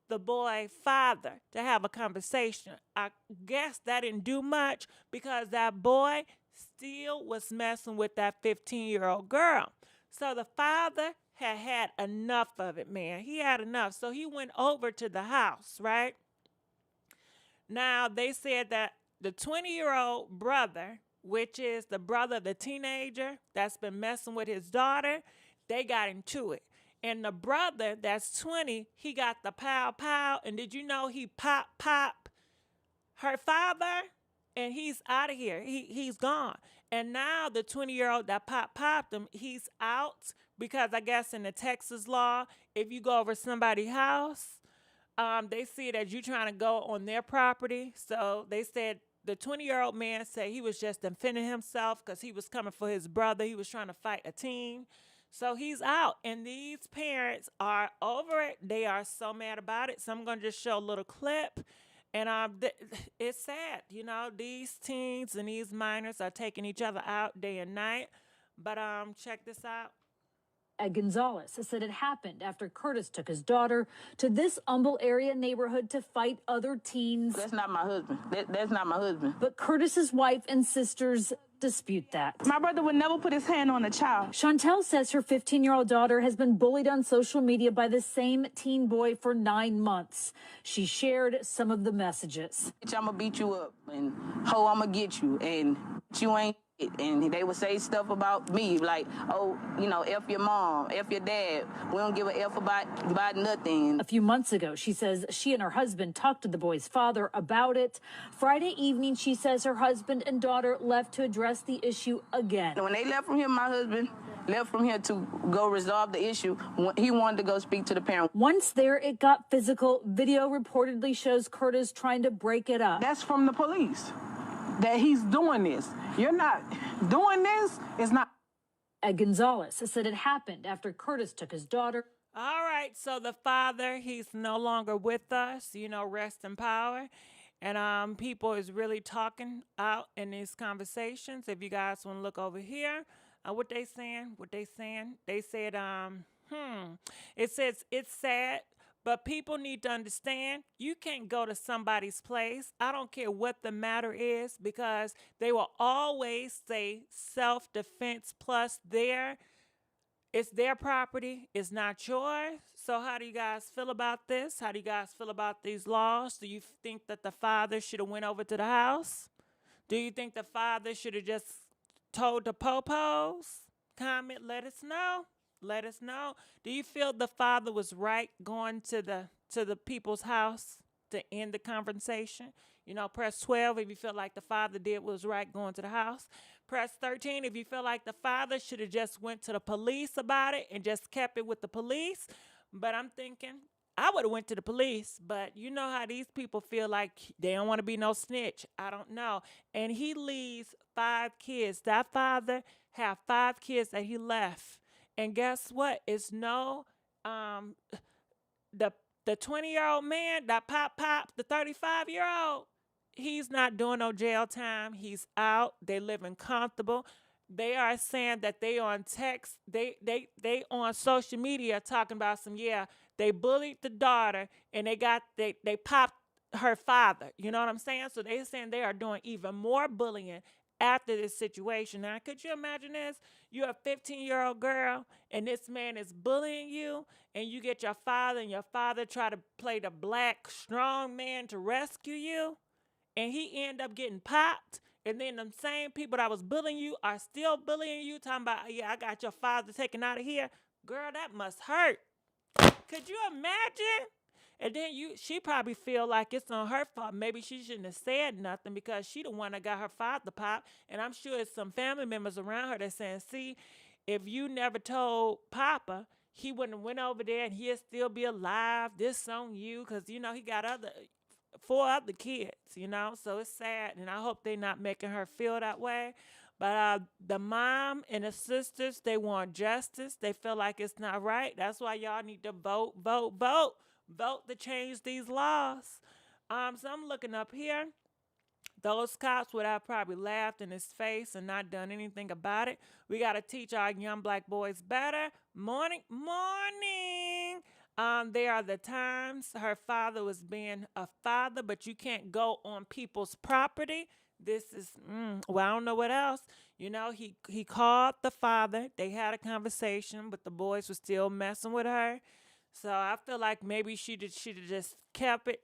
the boy father to have a conversation. I guess that didn't do much because that boy still was messing with that 15-year-old girl. So the father had enough of it, man. He had enough. So he went over to the house, right? Now, they said that the 20-year-old brother, which is the brother of the teenager that's been messing with his daughter, they got into it. And the brother that's 20, he got the pow. And did you know he pop her father? And he's out of here. He's gone. And now the 20-year-old that popped him, he's out because I guess in the Texas law, if you go over somebody's house, they see it as you trying to go on their property. So they said the 20-year-old man said he was just defending himself because he was coming for his brother. He was trying to fight a teen. So he's out. And these parents are over it. They are so mad about it. So I'm going to just show a little clip. And it's sad. These teens and these minors are taking each other out day and night. But check this out. Gonzalez said it happened after Curtis took his daughter to this Humble area neighborhood to fight other teens. That's not my husband. That's not my husband. But Curtis's wife and sisters dispute that. My brother would never put his hand on a child. Chantel says her 15-year-old daughter has been bullied on social media by the same teen boy for 9 months. She shared some of the messages. Bitch, I'm gonna beat you up, and ho, I'm gonna get you, and you ain't. And they would say stuff about me, like, oh, F your mom, F your dad. We don't give a F about nothing. A few months ago, she says she and her husband talked to the boy's father about it. Friday evening, she says her husband and daughter left to address the issue again. When they left from here, my husband left from here to go resolve the issue. He wanted to go speak to the parent. Once there, it got physical. Video reportedly shows Curtis trying to break it up. That's from the police, that he's doing this. You're not doing this. It's not. Gonzalez said it happened after Curtis took his daughter. All right, so the father, he's no longer with us, rest in power. And people is really talking out in these conversations. If you guys want to look over here, what they saying? They said, it says it's sad. But people need to understand you can't go to somebody's place. I don't care what the matter is because they will always say self-defense plus their It's their property. It's not yours. So how do you guys feel about this? How do you guys feel about these laws? Do you think that the father should have went over to the house? Do you think the father should have just told the popos? Comment, let us know. Let us know. Do you feel the father was right going to the people's house to end the conversation? You know, press 12 if you feel like the father did what was right going to the house. Press 13 if you feel like the father should have just went to the police about it and just kept it with the police. But I'm thinking I would have went to the police, but you know how these people feel like they don't want to be no snitch. I don't know. And he leaves 5 kids. That father had 5 kids that he left. And guess what? It's no the 20-year-old man, that pop, the 35-year-old, he's not doing no jail time. He's out. They living comfortable. They are saying that they on text, they on social media talking about they bullied the daughter and they popped her father. You know what I'm saying? So they're saying they are doing even more bullying after this situation. Now, could you imagine this? You're a 15-year-old girl and this man is bullying you and you get your father and your father try to play the black strong man to rescue you and he end up getting popped. And then them same people that was bullying you are still bullying you, talking about, I got your father taken out of here. Girl, that must hurt. Could you imagine? And then she probably feel like it's on her fault. Maybe she shouldn't have said nothing because she the one that got her father popped. And I'm sure it's some family members around her that saying, see, if you never told Papa, he wouldn't have went over there and he'd still be alive. This on you because, he got 4 other kids, so it's sad, and I hope they're not making her feel that way. But the mom and the sisters, they want justice. They feel like it's not right. That's why y'all need to vote to change these laws. So I'm looking up here. Those cops would have probably laughed in his face and not done anything about it. We got to teach our young black boys better. Morning. There are the times her father was being a father, but you can't go on people's property. This is, I don't know what else. He called the father. They had a conversation, but the boys were still messing with her. So I feel like maybe she'd have just kept it,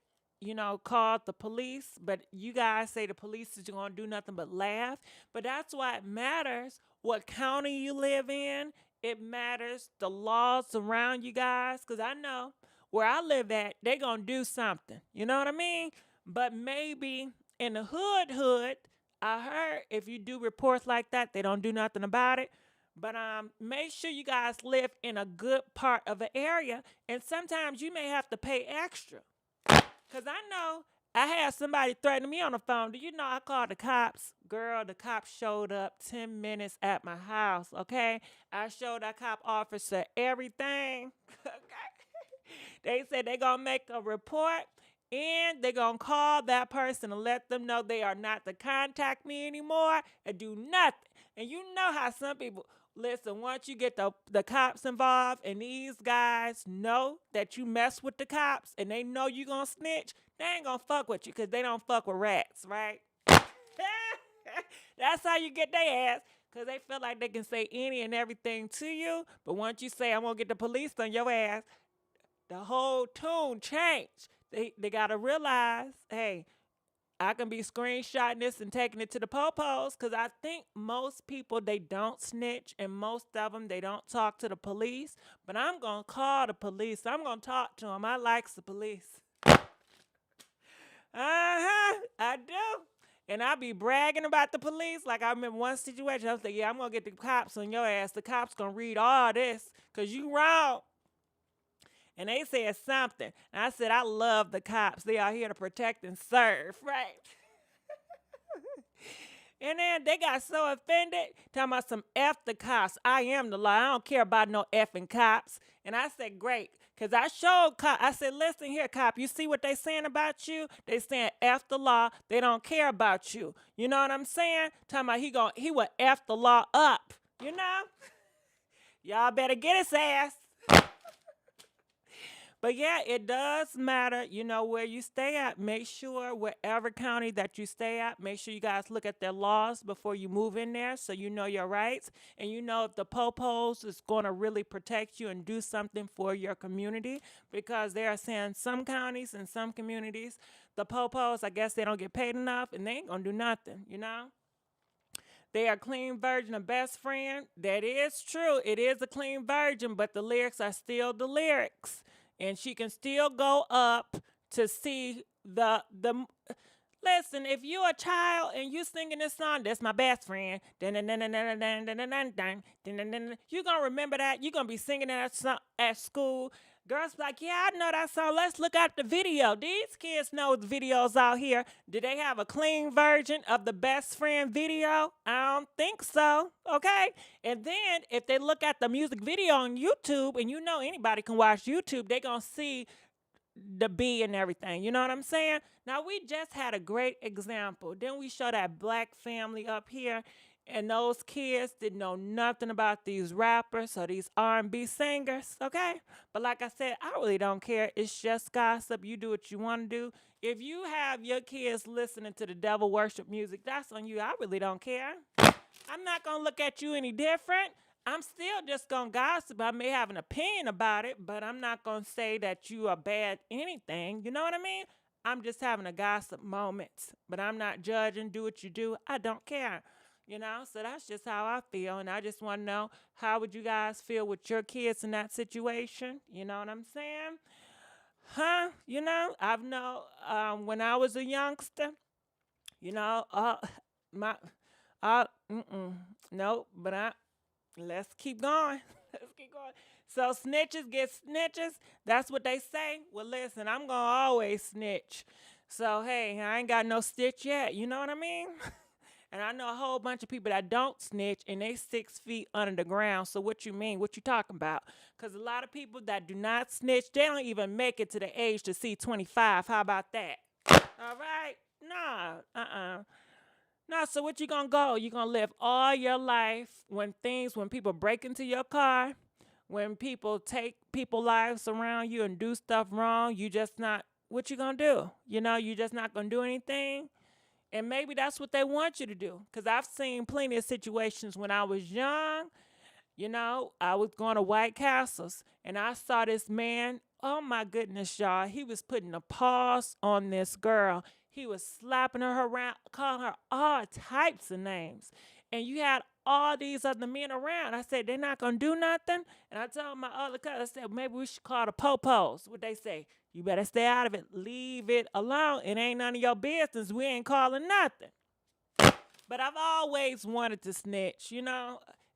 called the police. But you guys say the police is going to do nothing but laugh. But that's why it matters what county you live in. It matters the laws around you guys. Because I know where I live at, they going to do something. You know what I mean? But maybe in the hood, I heard if you do reports like that, they don't do nothing about it. But make sure you guys live in a good part of the area. And sometimes you may have to pay extra. Because I know I had somebody threatening me on the phone. Do you know I called the cops? Girl, the cops showed up 10 minutes at my house, okay? I showed that cop officer everything, okay? They said they're going to make a report. And they're going to call that person and let them know they are not to contact me anymore and do nothing. And you know how some people, listen, once you get the cops involved and these guys know that you mess with the cops and they know you going to snitch, they ain't going to fuck with you because they don't fuck with rats, right? That's how you get their ass, because they feel like they can say any and everything to you. But once you say, I'm going to get the police on your ass, the whole tune changed. They got to realize, hey, I can be screenshotting this and taking it to the popos, because I think most people, they don't snitch, and most of them, they don't talk to the police. But I'm going to call the police. I'm going to talk to them. I likes the police. I do. And I be bragging about the police. Like I remember one situation, I was like, I'm going to get the cops on your ass. The cops going to read all this because you wrong. And they said something. And I said, I love the cops. They are here to protect and serve, right? And then they got so offended, talking about some F the cops. I am the law. I don't care about no effing cops. And I said, great. Because I showed cop. I said, listen here, cop. You see what they saying about you? They saying F the law. They don't care about you. You know what I'm saying? Talking about he will F the law up. You know? Y'all better get his ass. But yeah, it does matter, where you stay at. Make sure wherever county that you stay at, make sure you guys look at their laws before you move in there so you know your rights and you know if the popos is going to really protect you and do something for your community because they are saying some counties and some communities, the popos, I guess they don't get paid enough and they ain't going to do nothing. They are clean virgin, a best friend. That is true. It is a clean virgin, but the lyrics are still the lyrics. And she can still go up to see the listen, if you're a child and you singing this song, that's my best friend. You're gonna remember that. You're gonna be singing that song at school. Girls be like, yeah, I know that song. Let's look at the video. These kids know the videos out here. Do they have a clean version of the best friend video? I don't think so. Okay? And then if they look at the music video on YouTube, and anybody can watch YouTube, they gonna see the B and everything. You know what I'm saying? Now, we just had a great example. Then we show that black family up here, and those kids didn't know nothing about these rappers or these R&B singers, okay? But like I said, I really don't care. It's just gossip. You do what you want to do. If you have your kids listening to the devil worship music, that's on you. I really don't care. I'm not going to look at you any different. I'm still just going to gossip. I may have an opinion about it, but I'm not going to say that you are bad anything. You know what I mean? I'm just having a gossip moment, but I'm not judging. Do what you do. I don't care. So that's just how I feel, and I just want to know, how would you guys feel with your kids in that situation? You know what I'm saying? Huh? I've known when I was a youngster, no, but let's keep going. Let's keep going. So snitches get snitches. That's what they say. Well, listen, I'm going to always snitch. So, hey, I ain't got no stitch yet. You know what I mean? And I know a whole bunch of people that don't snitch and they 6 feet under the ground. So what you mean? What you talking about? Because a lot of people that do not snitch, they don't even make it to the age to see 25. How about that? All right? Nah, No, so what you gonna go? You gonna live all your life when people break into your car, when people take people's lives around you and do stuff wrong, you just not, what you gonna do? You just not gonna do anything? And maybe that's what they want you to do. Because I've seen plenty of situations when I was young. I was going to White Castles and I saw this man. Oh my goodness, y'all. He was putting a pause on this girl. He was slapping her around, calling her all types of names. And you had all these other men around. I said, they're not going to do nothing. And I told my other cousin, I said, maybe we should call the popos. What they say? You better stay out of it. Leave it alone. It ain't none of your business. We ain't calling nothing. But I've always wanted to snitch,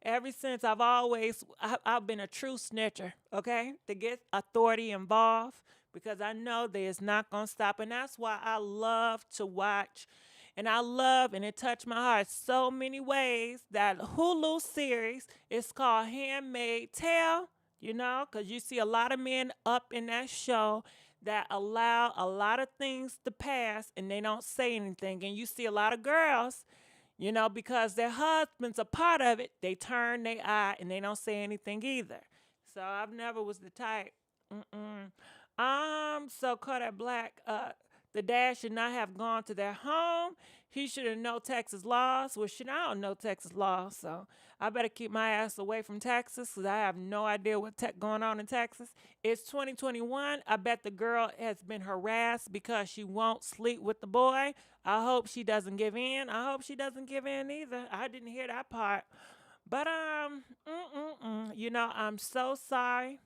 Ever since I've been a true snitcher, okay? To get authority involved because I know that it's not going to stop. And that's why I love to watch. And it touched my heart so many ways, that Hulu series is called Handmaid's Tale, because you see a lot of men up in that show that allow a lot of things to pass and they don't say anything. And you see a lot of girls, because their husbands are part of it, they turn their eye and they don't say anything either. So I've never was the type. So Kodak Black, the dad should not have gone to their home. He should have known Texas laws. Well, shit, I don't know Texas laws, so I better keep my ass away from Texas because I have no idea what's going on in Texas. It's 2021. I bet the girl has been harassed because she won't sleep with the boy. I hope she doesn't give in. I hope she doesn't give in either. I didn't hear that part. But, I'm so sorry.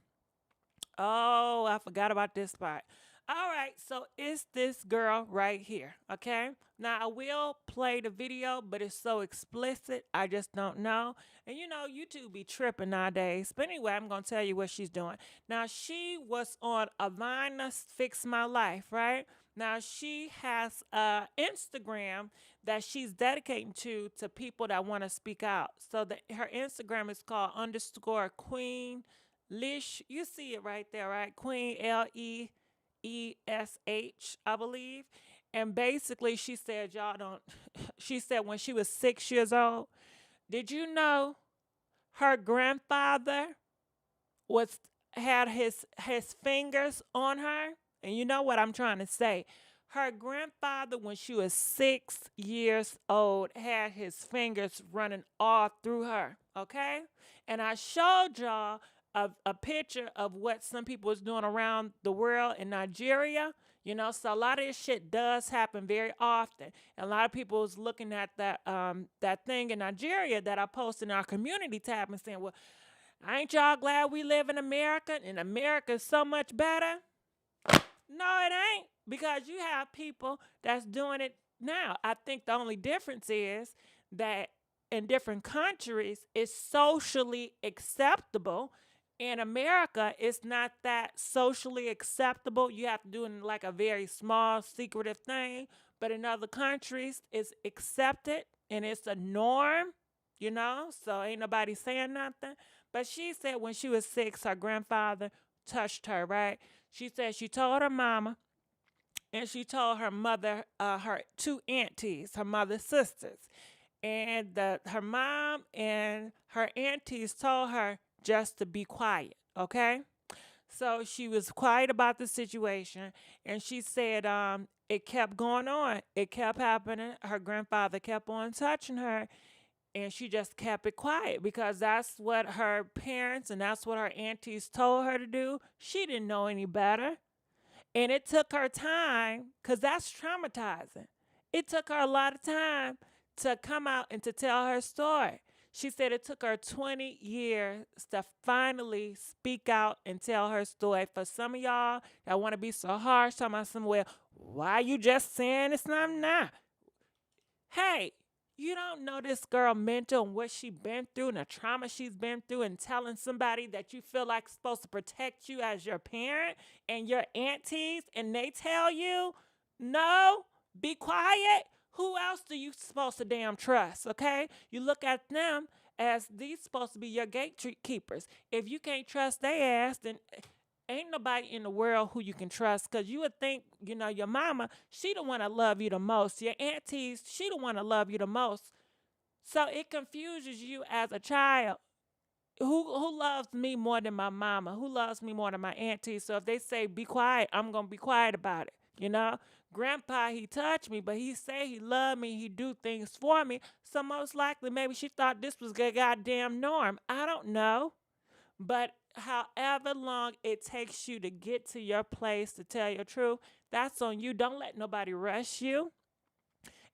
Oh, I forgot about this part. All right, so it's this girl right here, okay? Now, I will play the video, but it's so explicit, I just don't know. And YouTube be tripping nowadays. But anyway, I'm going to tell you what she's doing. Now, she was on Avina Fix My Life, right? Now, she has Instagram that she's dedicating to people that want to speak out. So her Instagram is called _Queen Lish. You see it right there, right? Queen Leesh, I believe. And basically she said, she said when she was 6 years old, did you know her grandfather was had his fingers on her. And you know what I'm trying to say. Her grandfather, when she was 6 years old, had his fingers running all through her, okay? And I showed y'all a picture of what some people was doing around the world in Nigeria. You know, so a lot of this shit does happen very often. And a lot of people was looking at that thing in Nigeria that I posted in our community tab and saying, well, ain't y'all glad we live in America and America is so much better? No, it ain't, because you have people that's doing it now. I think the only difference is that in different countries, it's socially acceptable. In America, it's not that socially acceptable. You have to do it in like a very small, secretive thing. But in other countries, it's accepted and it's a norm, you know? So ain't nobody saying nothing. But she said when she was 6, her grandfather touched her, right? She said she told her mama and she told her mother, her 2 aunties, her mother's sisters. And her mom and her aunties told her just to be quiet, okay? So she was quiet about the situation, and she said it kept going on. It kept happening. Her grandfather kept on touching her, and she just kept it quiet because that's what her parents and that's what her aunties told her to do. She didn't know any better. And it took her time, because that's traumatizing. It took her a lot of time to come out and to tell her story. She said it took her 20 years to finally speak out and tell her story. For some of y'all that want to be so harsh, talking about some, well, why you just saying it's not now? Hey, you don't know this girl mental and what she been through and the trauma she's been through, and telling somebody that you feel like is supposed to protect you as your parent and your aunties, and they tell you, no, be quiet. Who else do you supposed to damn trust, okay? You look at them as these supposed to be your gatekeepers. If you can't trust their ass, then ain't nobody in the world who you can trust, because you would think, you know, your mama, she the one that love you the most. Your aunties, she the one that love you the most. So it confuses you as a child. Who loves me more than my mama? Who loves me more than my auntie? So if they say be quiet, I'm going to be quiet about it, you know? Grandpa, he touched me, but he say he loved me, he do things for me. So most likely maybe she thought this was the goddamn norm. I don't know. But however long it takes you to get to your place to tell your truth, that's on you. Don't let nobody rush you.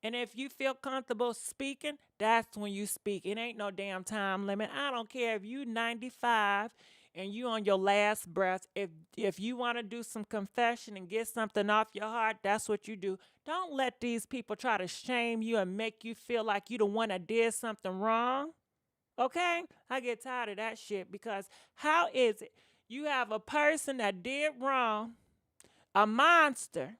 And if you feel comfortable speaking, that's when you speak. It ain't no damn time limit. I don't care if you 95 and you on your last breath. If you want to do some confession and get something off your heart, that's what you do. Don't let these people try to shame you and make you feel like you the one that did something wrong. Okay? I get tired of that shit, because how is it you have a person that did wrong, a monster,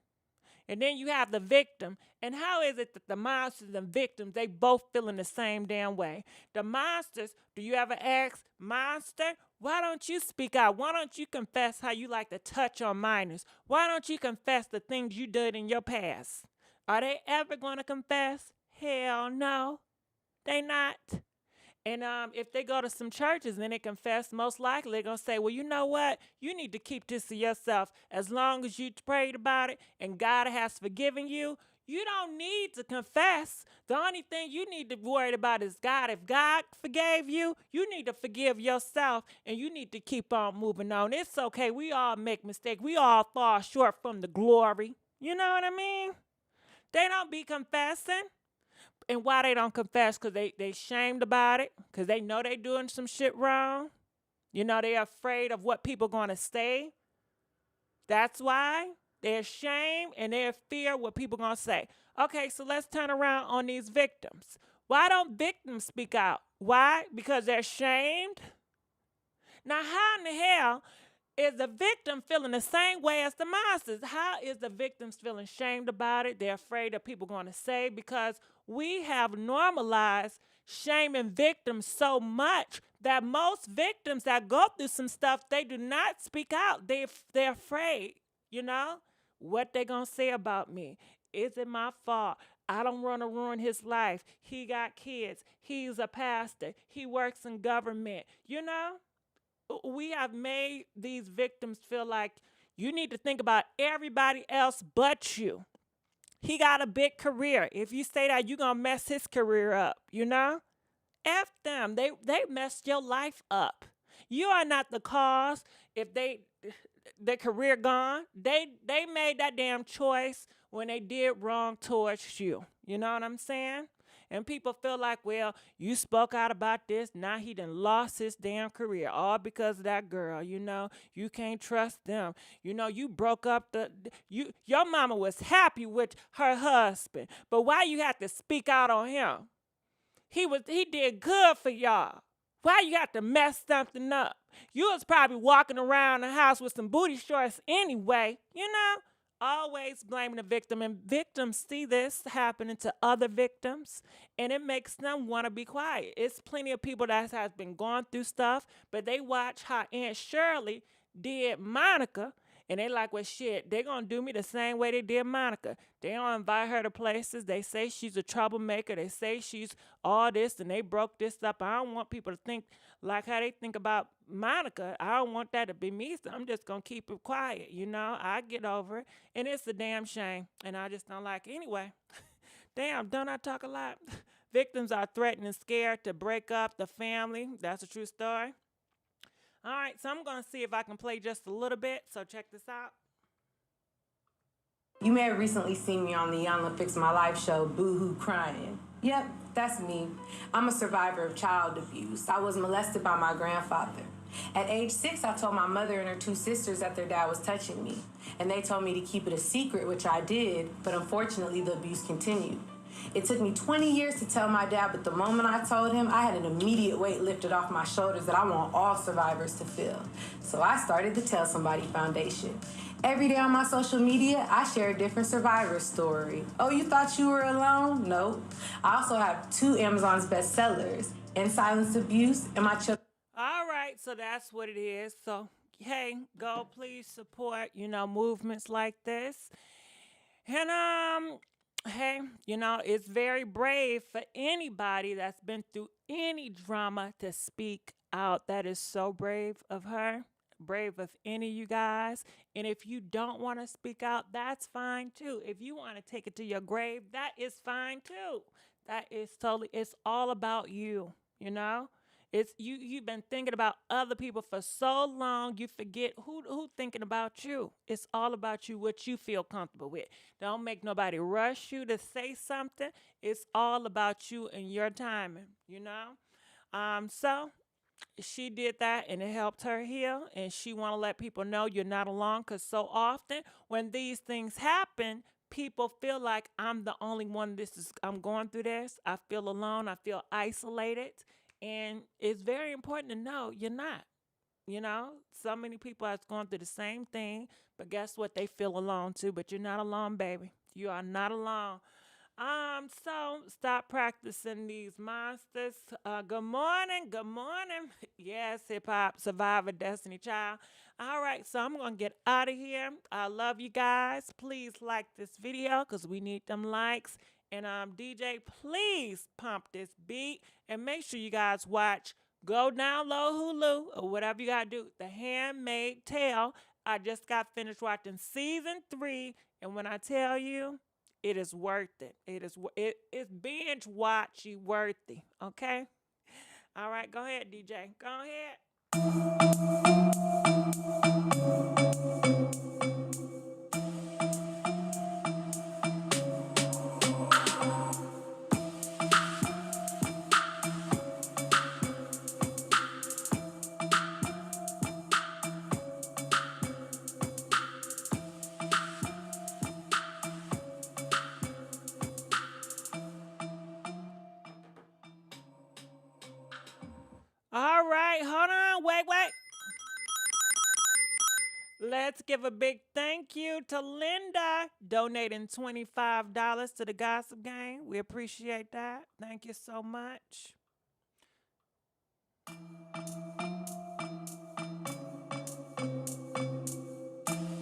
and then you have the victim, and how is it that the monsters and victims, they both feeling the same damn way? The monsters, do you ever ask, monster, why don't you speak out? Why don't you confess how you like to touch on minors? Why don't you confess the things you did in your past? Are they ever going to confess? Hell no, they not. And if they go to some churches and they confess, most likely they're going to say, well, you know what? You need to keep this to yourself. As long as you prayed about it and God has forgiven you, you don't need to confess. The only thing you need to worry about is God. If God forgave you, you need to forgive yourself, and you need to keep on moving on. It's okay. We all make mistakes. We all fall short from the glory. You know what I mean? They don't be confessing. And why they don't confess? Because they shamed about it. Because they know they doing some shit wrong. You know, they're afraid of what people going to say. That's why. They're ashamed and they're fear what people going to say. Okay, so let's turn around on these victims. Why don't victims speak out? Why? Because they're shamed? Now, how in the hell is the victim feeling the same way as the monsters? How is the victims feeling shamed about it? They're afraid of people going to say, because we have normalized shaming victims so much that most victims that go through some stuff, they do not speak out. They're afraid, you know? What they going to say about me? Is it my fault? I don't want to ruin his life. He got kids. He's a pastor. He works in government, you know? we have made these victims feel like you need to think about everybody else but you. He got a big career. If you say that, you're going to mess his career up, you know? F them. They messed your life up. You are not the cause if their career gone. They made that damn choice when they did wrong towards you. You know what I'm saying? And people feel like, well, you spoke out about this. Now he done lost his damn career. All because of that girl, you know. You can't trust them. You know, you broke up your mama was happy with her husband. But why you have to speak out on him? He did good for y'all. Why you have to mess something up? You was probably walking around the house with some booty shorts anyway, you know? Always blaming the victim, and victims see this happening to other victims, and it makes them want to be quiet. It's plenty of people that has been going through stuff, but they watch how Aunt Shirley did Monica, and they like, well, shit, they gonna do me the same way they did Monica. They don't invite her to places. They say she's a troublemaker. They say she's all this, and they broke this up. I don't want people to think like how they think about Monica. I don't want that to be me, so I'm just gonna keep it quiet, you know? I get over it, and it's a damn shame, and I just don't like it. Anyway, damn, don't I talk a lot? Victims are threatened and scared to break up the family. That's a true story. All right, so I'm going to see if I can play just a little bit, so check this out. You may have recently seen me on the Young Olympics My Life show, Boo-Hoo Crying. Yep, that's me. I'm a survivor of child abuse. I was molested by my grandfather. At age 6, I told my mother and her 2 sisters that their dad was touching me, and they told me to keep it a secret, which I did, but unfortunately the abuse continued. It took me 20 years to tell my dad, but the moment I told him, I had an immediate weight lifted off my shoulders that I want all survivors to feel. So I started the Tell Somebody Foundation. Every day on my social media, I share a different survivor story. Oh, you thought you were alone? Nope. I also have 2 Amazon's bestsellers, In Silence Abuse and My Children. All right, so that's what it is. So, hey, go please support, movements like this. And, hey, it's very brave for anybody that's been through any drama to speak out. That is so brave of her, brave of any of you guys. And if you don't want to speak out, that's fine too. If you want to take it to your grave, that is fine too. That is totally, it's all about you, It's you've been thinking about other people for so long, you forget who thinking about you. It's all about you, what you feel comfortable with. Don't make nobody rush you to say something. It's all about you and your timing, So she did that and it helped her heal, and she want to let people know you're not alone, because so often when these things happen, people feel like I'm the only one I'm going through this. I feel alone. I feel isolated. And it's very important to know you're not. So many people are going through the same thing, but guess what? They feel alone too, but you're not alone, baby. You are not alone. So stop practicing these monsters. Good morning. Good morning. Yes, hip hop survivor, Destiny Child. All right, so I'm going to get out of here. I love you guys. Please like this video because we need them likes. And DJ, please pump this beat, and make sure you guys watch, go download Hulu or whatever you got to do, The Handmaid's Tale. I just got finished watching season 3, and when I tell you, it is worth it. It's binge watchy worthy, okay? All right, go ahead, DJ. Go ahead. All right, hold on, wait. Let's give a big thank you to Linda donating $25 to the Gossip Gang. We appreciate that. Thank you so much.